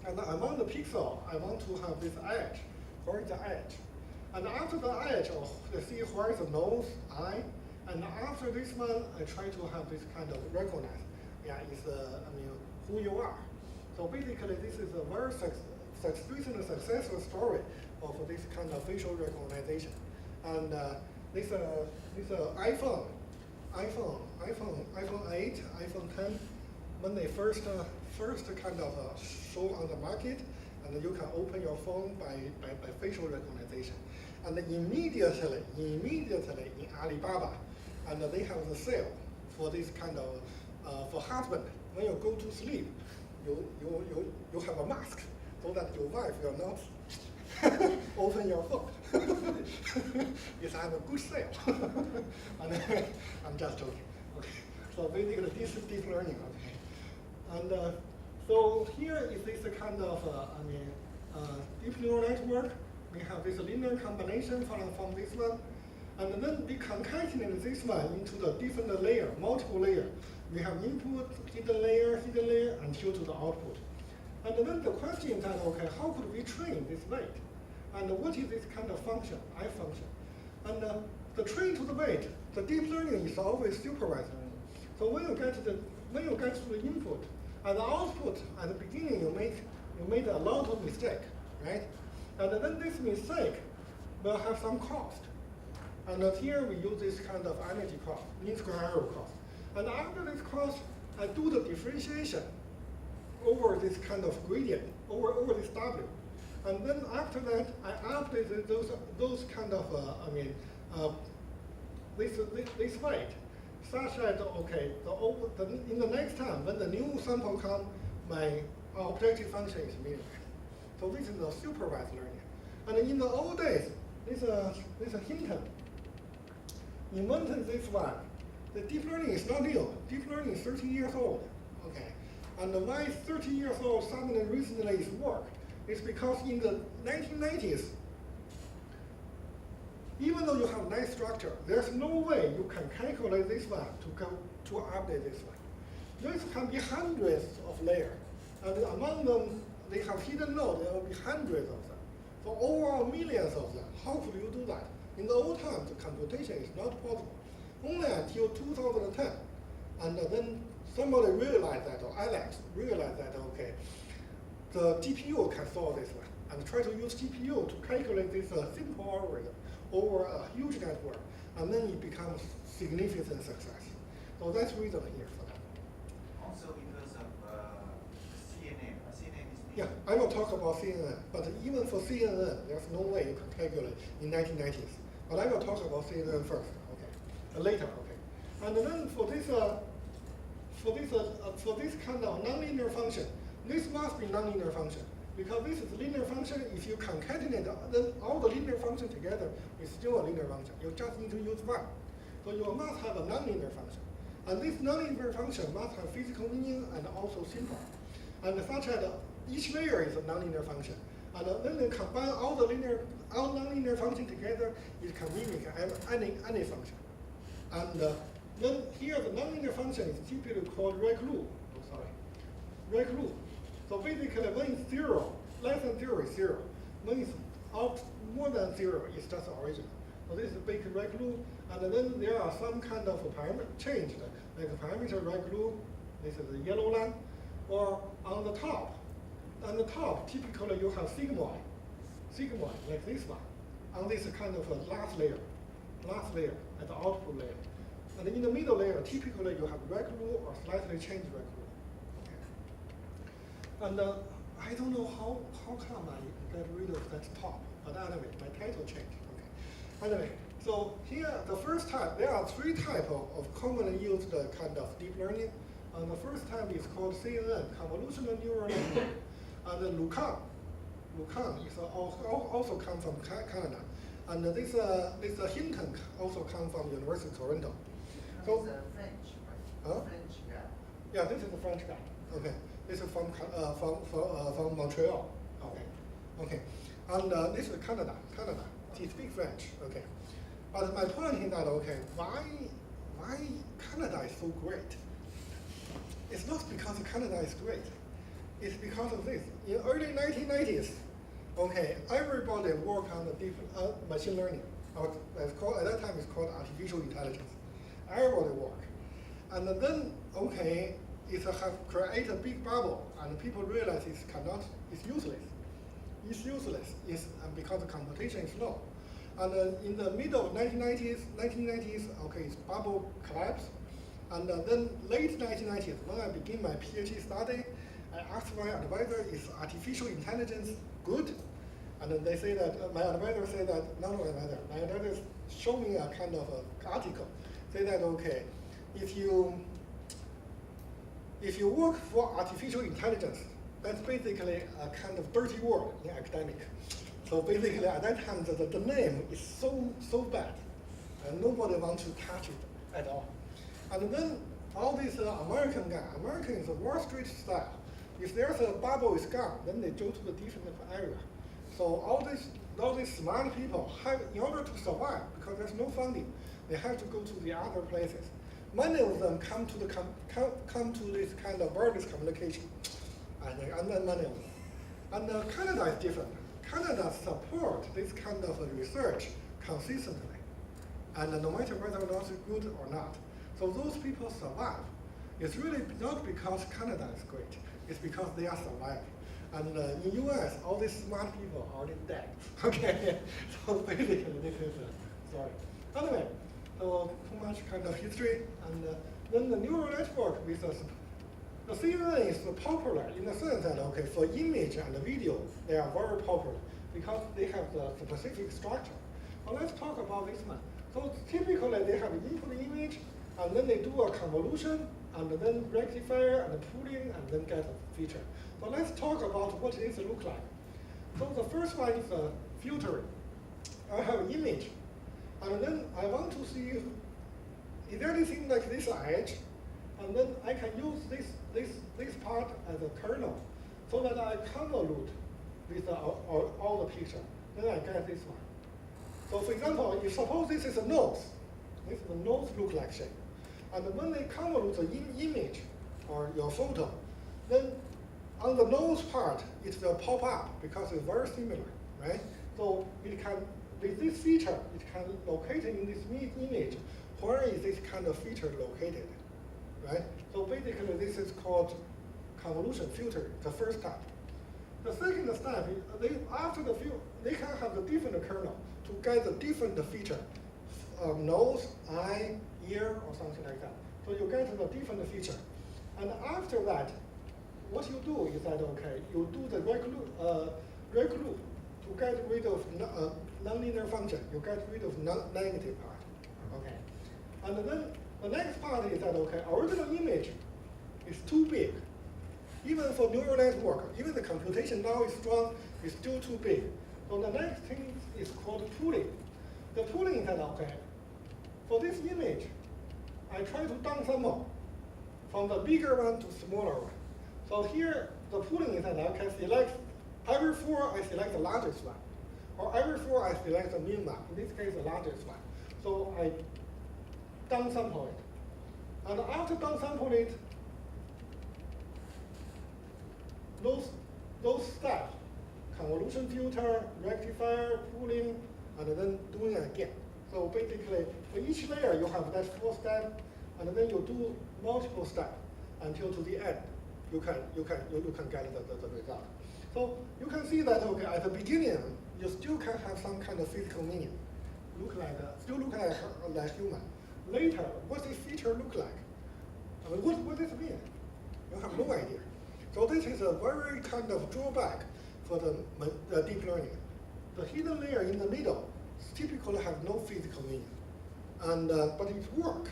And among the pixel, I want to have this edge. Where is the edge? And after the edge, I see where is the nose, eye. And after this one, I try to have this kind of recognize. Yeah, it's who you are. So basically, this is a very recent successful story of this kind of facial recognition. And this iPhone 8, iPhone 10, when they first kind of show on the market, and you can open your phone by facial recognition. And then immediately in Alibaba, and they have the sale for this kind of for husband. When you go to sleep, you have a mask so that your wife will not open your phone. It's a good sale. And I'm just joking. Okay. So basically, this is deep learning. Okay. And so here is this kind of deep neural network. We have this linear combination from this one, and then we concatenate this one into the different layer, multiple layer. We have input, hidden layer, until to the output. And then the question is that, okay, how could we train this weight? And what is this kind of function, I function? And the train to the weight, the deep learning is always supervised learning. So when you get to the input and the output at the beginning, you made a lot of mistake, right? And then this mistake will have some cost. And here we use this kind of energy cost, mean square error cost. And after this cost, I do the differentiation over this kind of gradient, over this W. And then after that, I update those kind of, this weight, such that, okay, in the next time, when the new sample comes, my objective function is minimized. So this is the supervised learning. And in the old days, this Hinton invented this one. The deep learning is not new. Deep learning is 30 years old. Okay. And why 30 years old suddenly recently is work? It's because in the 1990s, even though you have nice structure, there's no way you can calculate this one to update this one. There can be hundreds of layers, and among them, they have hidden nodes. There will be hundreds of them. So overall, millions of them. How could you do that? In the old times, the computation is not possible. Only until 2010, and then somebody realized that, or Alex realized that, okay, the GPU can solve this one, and try to use GPU to calculate this simple algorithm over a huge network, and then it becomes significant success. So that's the reason here for that. Also because of CNN. CNN is yeah, I will talk about CNN, but even for CNN, there's no way you can calculate in 1990s. But I will talk about CNN first, okay, later, okay. And then for this kind of nonlinear function, this must be nonlinear function. Because this is linear function, if you concatenate all the linear functions together, it's still a linear function. You just need to use one. So you must have a nonlinear function. And this nonlinear function must have physical meaning and also simple. And such that each layer is a nonlinear function. And then they combine all nonlinear functions together, it can mimic any function. And then here the nonlinear function is typically called Rec-Lu. Oh, sorry. Rec-Lu. So basically, when it's 0, less than 0 is 0. When it's more than 0, it's just original. So this is basic Rec-Lu. And then there are some kind of parameter changed, like a parameter Rec-Lu. This is the yellow line. Or on the top, typically you have sigmoid, like this one, on this kind of a last layer at the output layer. And in the middle layer, typically you have Rec-Lu or slightly changed Rec-Lu. And I don't know how come I get rid of that top, but anyway, my title changed. Okay. Anyway, so here the first type, there are 3 types of commonly used kind of deep learning. And the first type is called CNN, convolutional neural network. And then Lucan is also comes from Canada. And this Hinton also comes from University of Toronto. So French, right? Huh? French guy. Yeah, this is the French guy. Okay. This is from Montreal. Okay. And this is Canada. He speaks French. Okay. But my point is that, okay, why Canada is so great? It's not because Canada is great. It's because of this. In early 1990s, okay, everybody worked on the deep machine learning. Or at that time it's called artificial intelligence. Everybody worked. And then, okay, it has created a big bubble, and people realize it's useless. It's useless because the computation is slow. And in the middle of 1990s, okay, its bubble collapsed. And then late 1990s, when I begin my PhD study, I asked my advisor, is artificial intelligence good? And then they say that, my advisor said that, no, my advisor showed me a kind of article, say that, okay, if you work for artificial intelligence, that's basically a kind of dirty word in academic. So basically at that time, the name is so bad, and nobody wants to touch it at all. And then all these American is a Wall Street style. If there's a bubble is gone, then they go to the different area. So all these smart people have, in order to survive, because there's no funding, they have to go to the other places. Many of them come to this kind of wireless communication. and manual. And Canada is different. Canada supports this kind of research consistently, and no matter whether or not it's good or not. So those people survive. It's really not because Canada is great. It's because they are surviving. And in US, all these smart people are already dead. Okay, so basically this is a story. Anyway, so too much kind of history. And then the neural network with the CNN is popular in the sense that, okay, for image and video, they are very popular because they have the specific structure. But let's talk about this one. So typically they have input image, and then they do a convolution, and then rectifier, and pooling, and then get a feature. But let's talk about what this look like. So the first one is filtering. I have an image, and then I want to see is there anything like this edge, and then I can use this part as a kernel, so that I convolute with all the picture. Then I get this one. So for example, if suppose this is a nose, this is the nose look like shape. And when they convolute the image or your photo, then on the nose part, it will pop up because it's very similar, right? So it can, with this feature, it can locate in this image, where is this kind of feature located, right? So basically, this is called convolution filter, the first step. The second step, after the they can have the different kernel to get the different feature, nose, eye, ear, or something like that. So you get the different feature. And after that, what you do is that, okay, you do the rec loop to get rid of nonlinear function. You get rid of negative part, okay? And then the next part is that, okay, original image is too big. Even for neural network, even the computation now is strong, it's still too big. So the next thing is called pooling. The pooling is that, okay, for this image, I try to downsample from the bigger one to smaller one. So here, the pooling is that I can select, every 4 I select the largest one. Or every 4 I select the mean one, in this case the largest one. So I downsample it. And after downsample it, those steps, convolution filter, rectifier, pooling, and then doing it again. So basically, for each layer, you have that 4 step, and then you do multiple steps until to the end. You can get the result. So you can see that, okay, at the beginning, you still can have some kind of physical meaning. Still look like human. Later, what this feature look like? I mean, what does it mean? You have no idea. So this is a very kind of drawback for the deep learning. The hidden layer in the middle typically have no physical meaning, and but it works.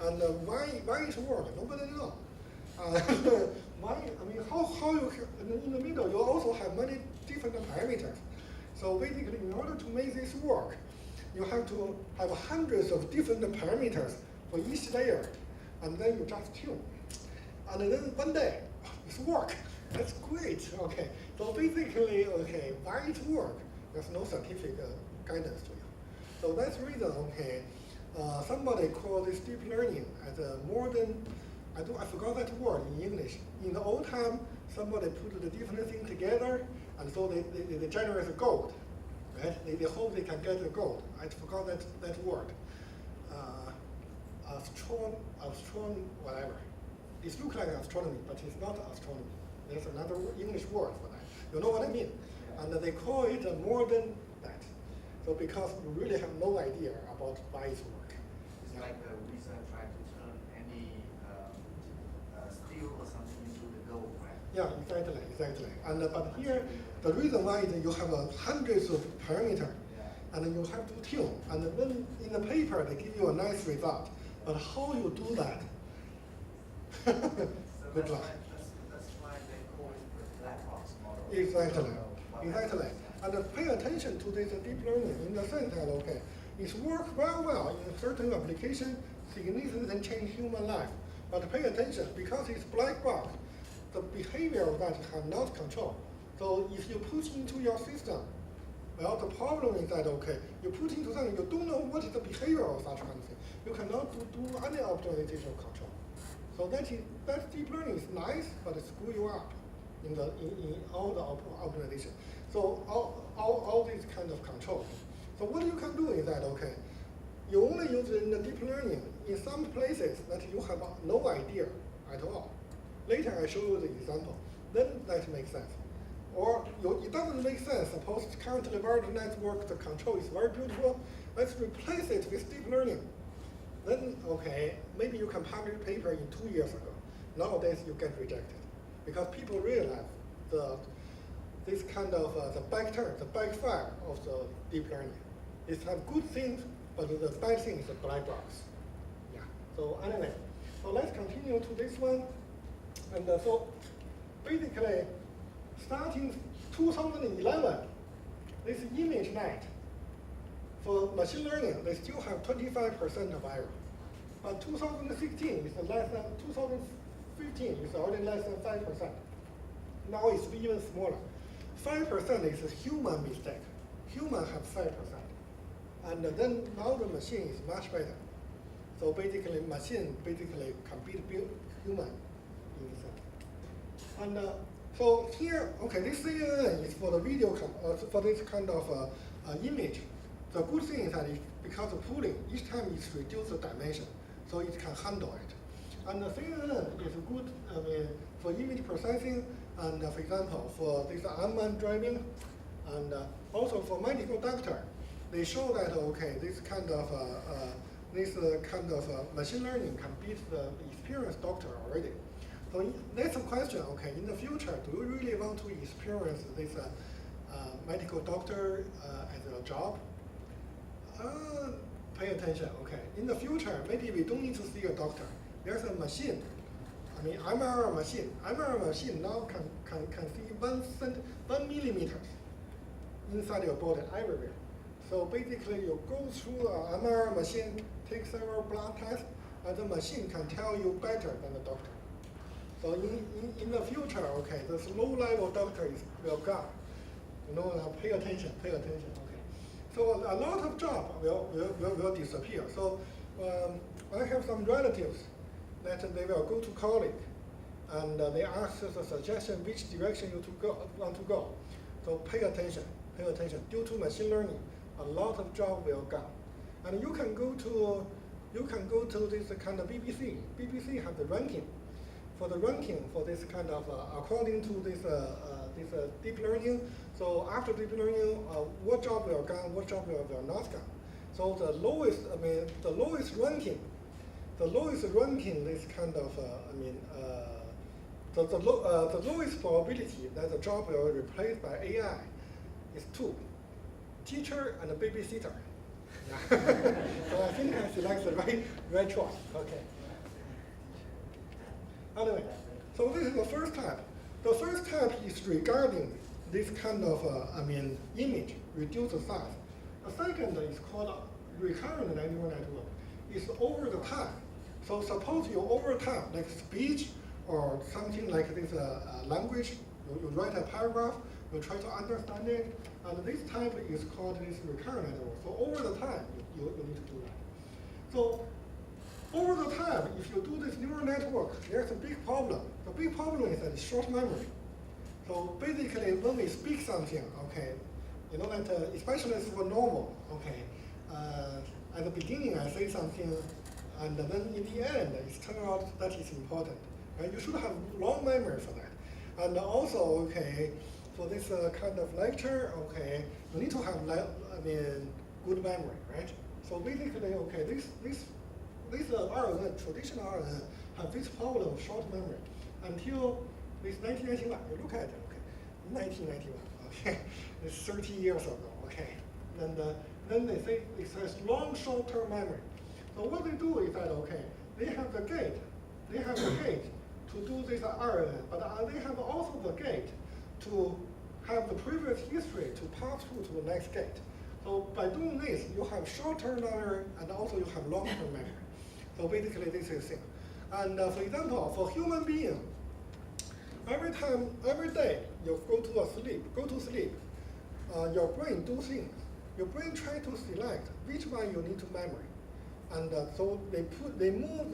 And why it works? Nobody knows. Why? I mean, how you can, in the middle you also have many different parameters. So basically, in order to make this work, you have to have hundreds of different parameters for each layer, and then you just tune. And then one day, it's work. That's great. Okay. So basically, okay, why it work? There's no scientific guidance to you. So that's the reason. Okay, somebody called this deep learning as a modern. I forgot that word in English. In the old time, somebody put the different things together, and so they generate the gold, right? They hope they can get the gold. I forgot that word. Astron, whatever. It looks like astronomy, but it's not astronomy. There's another English word for that. You know what I mean? Yeah. And they call it more than that. So because you really have no idea about why it works. It's like the wizard trying to turn any steel or something into the gold, right? Yeah, exactly. And but here, the reason why is you have hundreds of parameters, yeah, and you have to tune. And then in the paper, they give you a nice result. But how you do that? Good luck. That's why they call it the black box model. Exactly. And pay attention to this deep learning in the sense that, okay, it's work very well in certain application, significantly change human life. But pay attention, because it's black box, the behavior of that cannot control. So if you put into your system, well, the problem is that, okay, you put into something, you don't know what is the behavior of such kind of thing. You cannot do any optimization control. So that deep learning is nice, but it screws you up. in all the organization. So all these kind of controls. So what you can do is that, okay, you only use it in the deep learning in some places that you have no idea at all. Later I show you the example. Then that makes sense. Or it doesn't make sense. Suppose currently word network, the control is very beautiful. Let's replace it with deep learning. Then, okay, maybe you can publish a paper in 2 years ago. Nowadays you get rejected because people realize this kind of the backfire of the deep learning. It has good things, but the bad thing is a black box. Yeah. So anyway, so let's continue to this one. And so basically, starting 2011, this ImageNet for machine learning, they still have 25% of error. But 2016 is less than 2015 is already less than 5%. Now it's even smaller. 5% is a human mistake. Human have 5%. And then now the machine is much better. So basically, machine basically can beat human in a sense. And so here, okay, this CNN is for the video, for this kind of image. The good thing is that because of pooling, each time it's reduced the dimension, so it can handle it. And the CNN is good for image processing, and for example, for this unmanned driving, and also for medical doctor. They show that, okay, this kind of machine learning can beat the experienced doctor already. So that's a question, okay, in the future, do you really want to experience this medical doctor as a job? Pay attention, okay. In the future, maybe we don't need to see a doctor. There's a machine. I mean, MRI machine. MRI machine now can see 1 millimeter inside your body everywhere. So basically, you go through an MRI machine, take several blood tests, and the machine can tell you better than the doctor. So in the future, okay, this low-level doctor will gone. You know, pay attention, okay. So a lot of jobs will disappear. So I have some relatives that they will go to college, and they ask us a suggestion which direction you want to go. So pay attention. Due to machine learning, a lot of jobs will gone. And you can go to this kind of BBC. BBC has the ranking. For the ranking for this kind of according to this deep learning. So after deep learning, what job will gone, what job will not gone. So the lowest ranking, this kind of the lowest probability that the job will be replaced by AI is 2, teacher and a babysitter. So I think I select the right choice. Okay. Anyway, so this is the first type. The first type is regarding this kind of image, reduce the size. The second is called recurrent neural network. It's over the time. So suppose you over time, like speech or something like this language, you write a paragraph, you try to understand it, and this type is called this recurrent network. So over the time, you need to do that. So over the time, if you do this neural network, there's a big problem. The big problem is that it's short memory. So basically, when we speak something, okay, you know that especially for normal, okay, at the beginning I say something, and then in the end it turns out that is important. Right? You should have long memory for that. And also, okay, for this kind of lecture, okay, you need to have good memory, right? So basically, okay, this RNN, traditional RNN, have this problem of short memory until this 1991. You look at it, okay, 1991, okay, it's 30 years ago, okay. And then they say it has long short-term memory. So what they do is that, okay, they have the gate to do this RNN, but they have also the gate to have the previous history to pass through to the next gate. So by doing this, you have short-term memory and also you have long-term memory. So basically, this is it. And for example, for human being, every day you go to sleep, your brain do things. Your brain try to select which one you need to memory. And so they move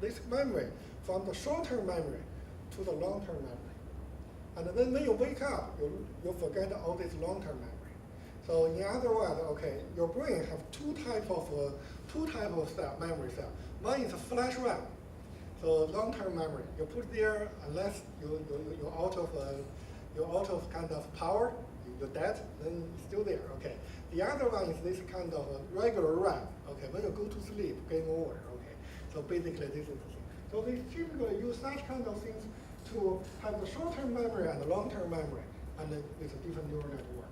this memory from the short-term memory to the long-term memory. And then when you wake up, you forget all this long-term memory. So in other words, okay, your brain have two type of memory cell. One is a flash RAM. So long-term memory, you put there unless you're out of kind of power, you're dead, then it's still there. Okay. The other one is this kind of a regular RAM. Okay. When you go to sleep, game over. Okay. So basically this is the thing. So they typically use such kind of things to have the short-term memory and the long-term memory, and with a different neural network.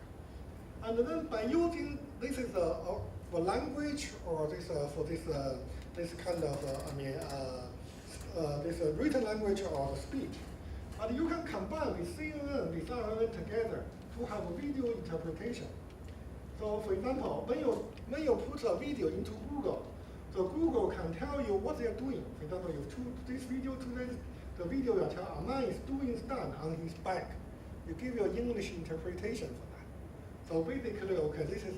And then by using this is for language or this for this kind of this written language or speech. And you can combine with CNN with RNN together to have a video interpretation. So for example, when you put a video into Google, so Google can tell you what they're doing. For example, you choose this video to this, the video will tell a man is doing stand on his back. You give your English interpretation for that. So basically, okay, this is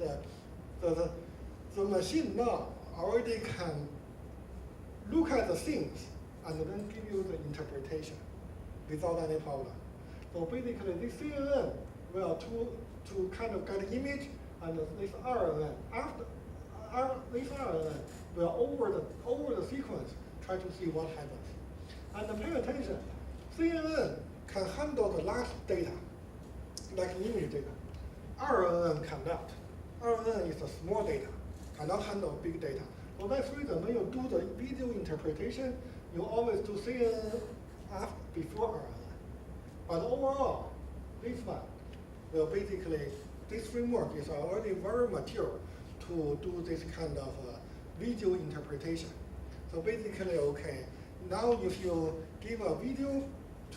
the machine now already can look at the things and then give you the interpretation without any problem. So basically, this CNN will to kind of get image, and this RNN after this RNN will over the sequence try to see what happens. And pay attention, CNN can handle the large data, like image data. RNN cannot. RNN is a small data, cannot handle big data. For that reason, when you do the video interpretation, you always do CNN before RNN. But overall, this one will basically, this framework is already very mature to do this kind of video interpretation. So basically, okay, now if you give a video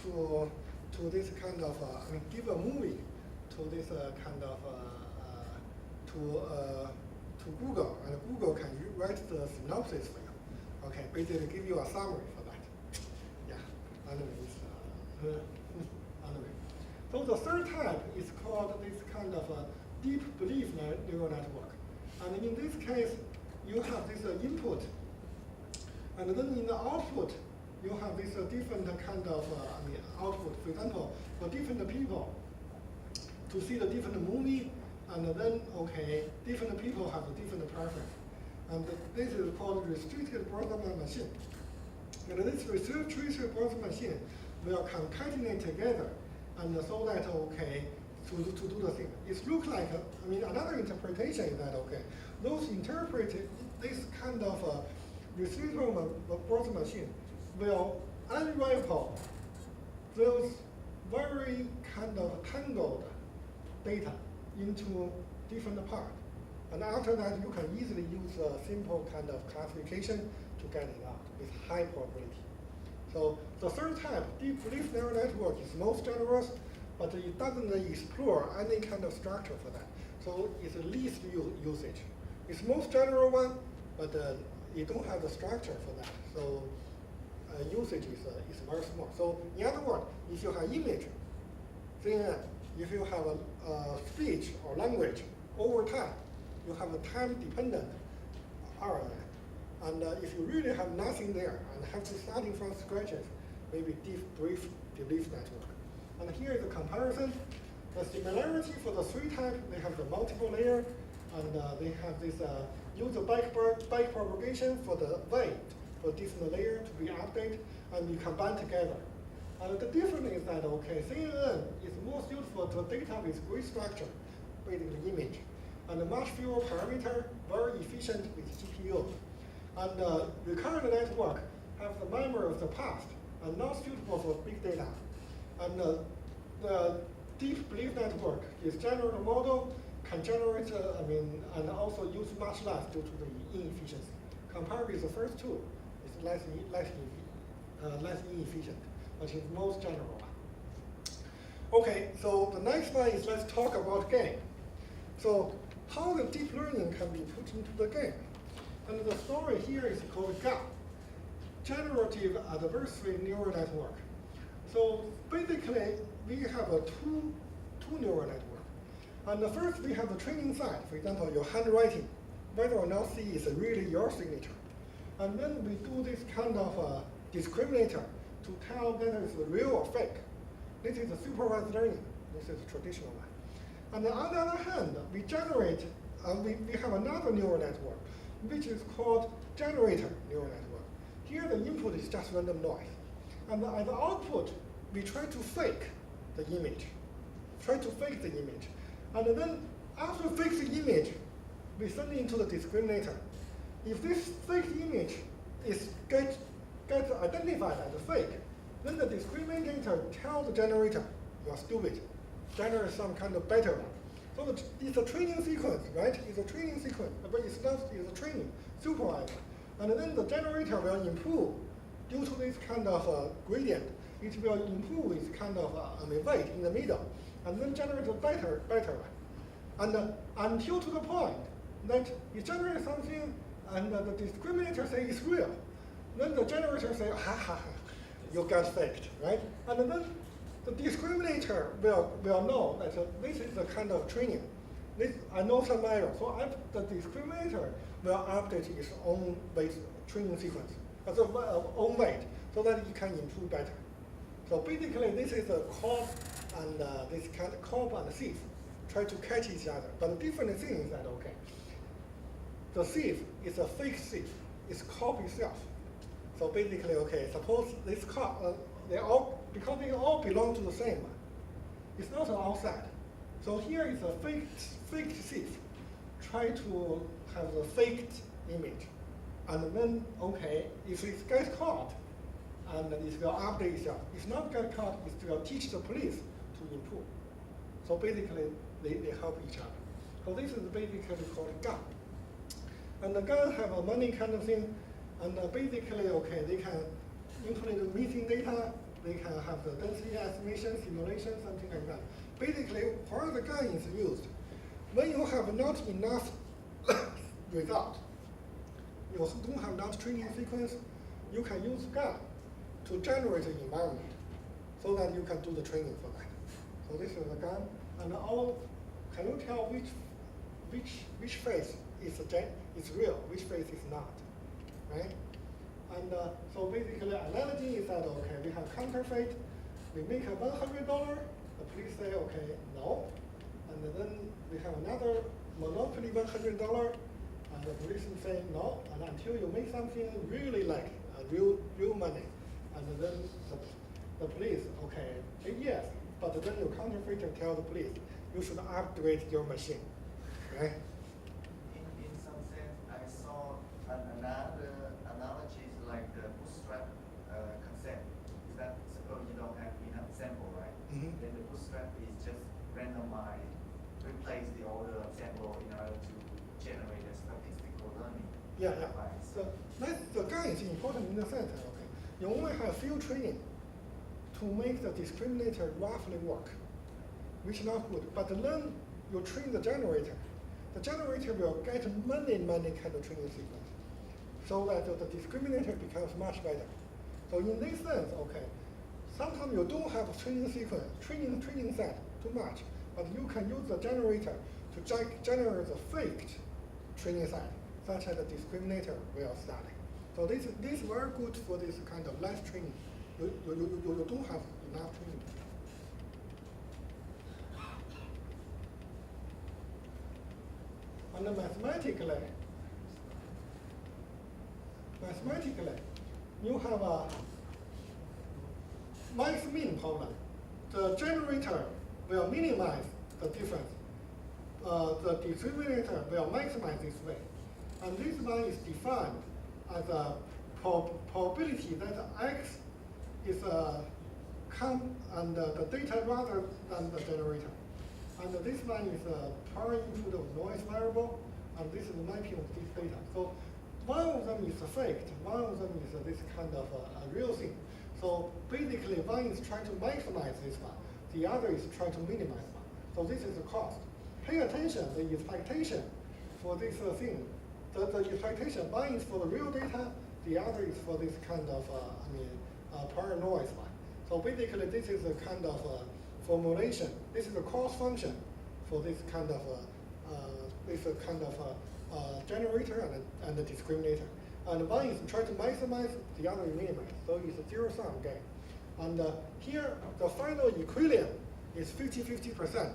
to this kind of, give a movie to this kind of, to Google, and Google can write the synopsis for you. Okay, basically give you a summary for that. Yeah, anyways, anyway. So the third type is called this kind of a deep belief neural network. And in this case, you have this input, and then in the output, you have this different kind of output. For example, for different people to see the different movie, and then okay, different people have a different preference. And this is called restricted Boltzmann machine. And this restricted Boltzmann machine will concatenate together, and so that okay, to do the thing. It looks like another interpretation is that okay, those interpreted this kind of restricted Boltzmann machine will unravel those very kind of tangled data into different parts. And after that, you can easily use a simple kind of classification to get it out with high probability. So the third type, deep belief neural network, is most generous, but it doesn't explore any kind of structure for that. So it's the least usage. It's most general one, but you don't have the structure for that. So usage is very small. So in other words, if you have image, then if you have a speech or language over time, you have a time-dependent RNN. And if you really have nothing there and have to starting from scratches, maybe deep belief network. And here is a comparison. The similarity for the three types, they have the multiple layer, and they have this use the back propagation for the weight for different layer to be updated and be combined together. The difference is that, okay, CNN is more suitable to data with great structure, basically image, and much fewer parameter, very efficient with GPU. And recurrent network have the memory of the past and not suitable for big data. And the deep belief network is general model, can generate, and also use much less due to the inefficiency. Compared with the first two, it's less inefficient, but it's most general. Okay, so the next one is let's talk about game. So how the deep learning can be put into the game. And the story here is called GAN, Generative Adversary Neural Network. So basically, we have two neural networks. And the first, we have the training side. For example, your handwriting, whether or not C is really your signature. And then we do this kind of discriminator to tell whether it's real or fake. This is a supervised learning. This is a traditional one. And on the other hand, we generate, we have another neural network, which is called generator neural network. Here the input is just random noise. And as the output, we try to fake the image. And then after fake the image, we send it into the discriminator. If this fake image gets identified as a fake, then the discriminator tells the generator, you're stupid. Generate some kind of better one. So it's a training sequence, right? It's a training sequence, but it's not, it's a training, supervised. And then the generator will improve due to this kind of gradient. It will improve its kind of weight in the middle, and then generate a better one. And until to the point that you generate something, and the discriminator says it's real. Then the generator says, ha ha, you got faked, right? And then the discriminator will know that this is the kind of training. I know some error, so the discriminator will update its own weight training sequence, own weight, so that it can improve better. So basically, this is a cop and this kind of cop and thief try to catch each other. But the different thing is that, okay, the thief is a fake thief. It's cop itself. So basically, okay, suppose this cop, because they all belong to the same one. It's not an outside. So here is a fake thief. Try to have a faked image. And then, okay, if it gets caught, and it will update itself. If not get caught, it will teach the police to improve. So basically, they help each other. So this is basically called gun. And the gun have a money kind of thing, and basically, okay, they can input the missing data, they can have the density estimation, simulation, something like that. Basically, where the gun is used, when you have not enough result, you don't have enough training sequence, you can use gun to generate an environment so that you can do the training for that. So this is the gun, and can you tell which phase is real, which phase is not, right? And so basically, analogy is that, okay, we have counterfeit, we make a $100, the police say, okay, no. And then we have another monopoly $100, and the police say no, and until you make something really like real money. And then the police, okay, say yes, but then your counterfeiter tell the police, you should upgrade your machine, right? In some sense, I saw another analogy is like the bootstrap concept. Is that suppose you don't have enough sample, right? Mm-hmm. Then the bootstrap is just randomize, replace the order of sample in order to generate a statistical learning. Yeah. So the gun is important in the sense that, okay, you only have few training to make the discriminator roughly work, which is not good. But then you train the generator. The generator will get many kind of training sequence, so that the discriminator becomes much better. So in this sense, okay, sometimes you don't have a training sequence, training set too much, but you can use the generator to generate a faked training set, such as the discriminator will study. So this is very good for this kind of less training. You don't have enough training. And mathematically, you have a max-min problem. The generator will minimize the difference. The discriminator will maximize this way. And this one is defined as a probability that X is and the data rather than the generator. And this one is a power input of noise variable, and this is the mapping of this data. So one of them is faked, one of them is this kind of a real thing. So basically, one is trying to maximize this one, the other is trying to minimize one. So this is the cost. Pay attention, the expectation for this thing. The expectation, one is for the real data, the other is for this kind of power noise one. So basically, this is a kind of formulation. This is a cost function for this kind of generator and the discriminator. And one is trying to maximize, the other is minimize. So it's a zero-sum game. And here, the final equilibrium is 50-50%.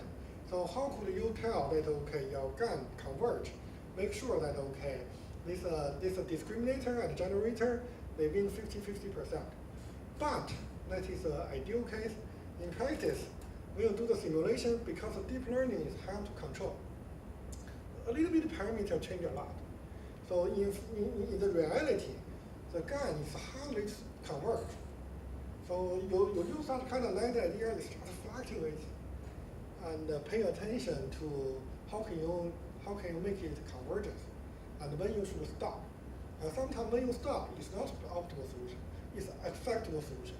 So how could you tell that, okay, your GAN converge? Make sure that, okay, this discriminator and generator, they win 50-50%. But that is an ideal case. In practice, when you do the simulation, because of deep learning is hard to control, a little bit parameter change a lot. So in the reality, the GAN is hardly converge. So you use that kind of nice idea, is just fluctuate and pay attention to how can you make it convergence, and when you should stop. And sometimes when you stop, it's not the optimal solution, it's an acceptable solution.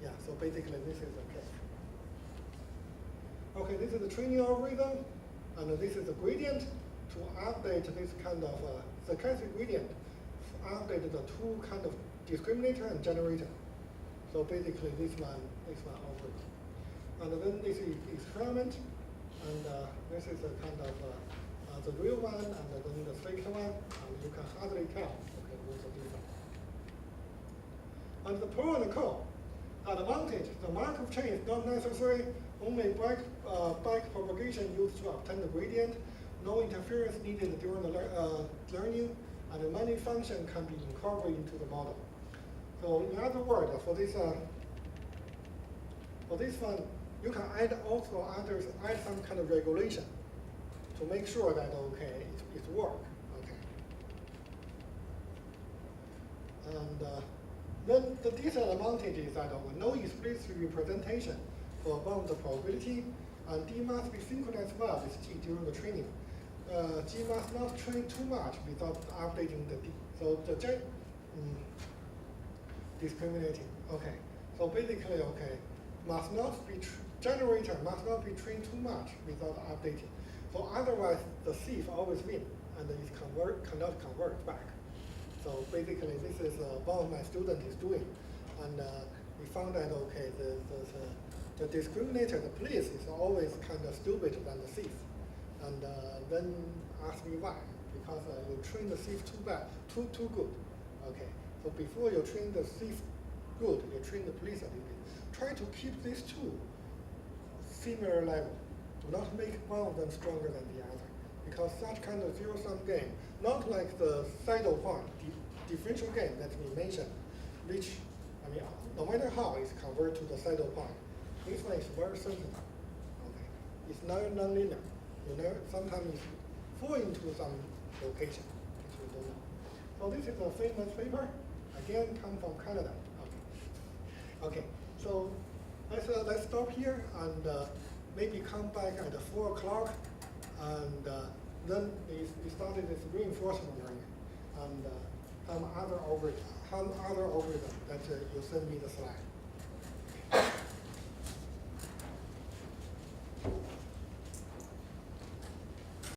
Yeah, so basically this is the case. Okay, this is the training algorithm, and this is the gradient to update this kind of stochastic gradient, update the two kind of discriminator and generator. So basically this one algorithm. And then this is experiment, and this is a kind of the real one, and then the fake one, and you can hardly tell, okay, what's the difference. And the pro and the con. Advantage, the Markov chain is not necessary, only back propagation used to obtain the gradient, no interference needed during the learning, and many functions can be incorporated into the model. So in other words, for this one, you can add some kind of regulation to make sure that, okay, it works. Okay. And then the disadvantage is that no explicit representation for bound probability, and D must be synchronized well with G during the training. G must not train too much without updating the D. So the discriminating. Okay. So basically, okay, generator must not be trained too much without updating. So otherwise, the thief always win, and it cannot convert back. So basically, this is one of my students is doing, and we found that, okay, the discriminator, the police, is always kind of stupid than the thief. And then ask me why, because you train the thief too good. Okay, so before you train the thief good, you train the police a little bit. Try to keep these two similar level. Do not make one of them stronger than the other, because such kind of zero-sum game, not like the saddle point, differential game that we mentioned, which, I mean, no matter how it's converted to the saddle point, this one is very certain. Okay, it's non-linear. You know, sometimes it fall into some location, which we don't know. So this is a famous paper, again, come from Canada. Okay, so let's stop here and maybe come back at 4 o'clock, and then we started this reinforcement learning, and some other algorithm that you send me the slide.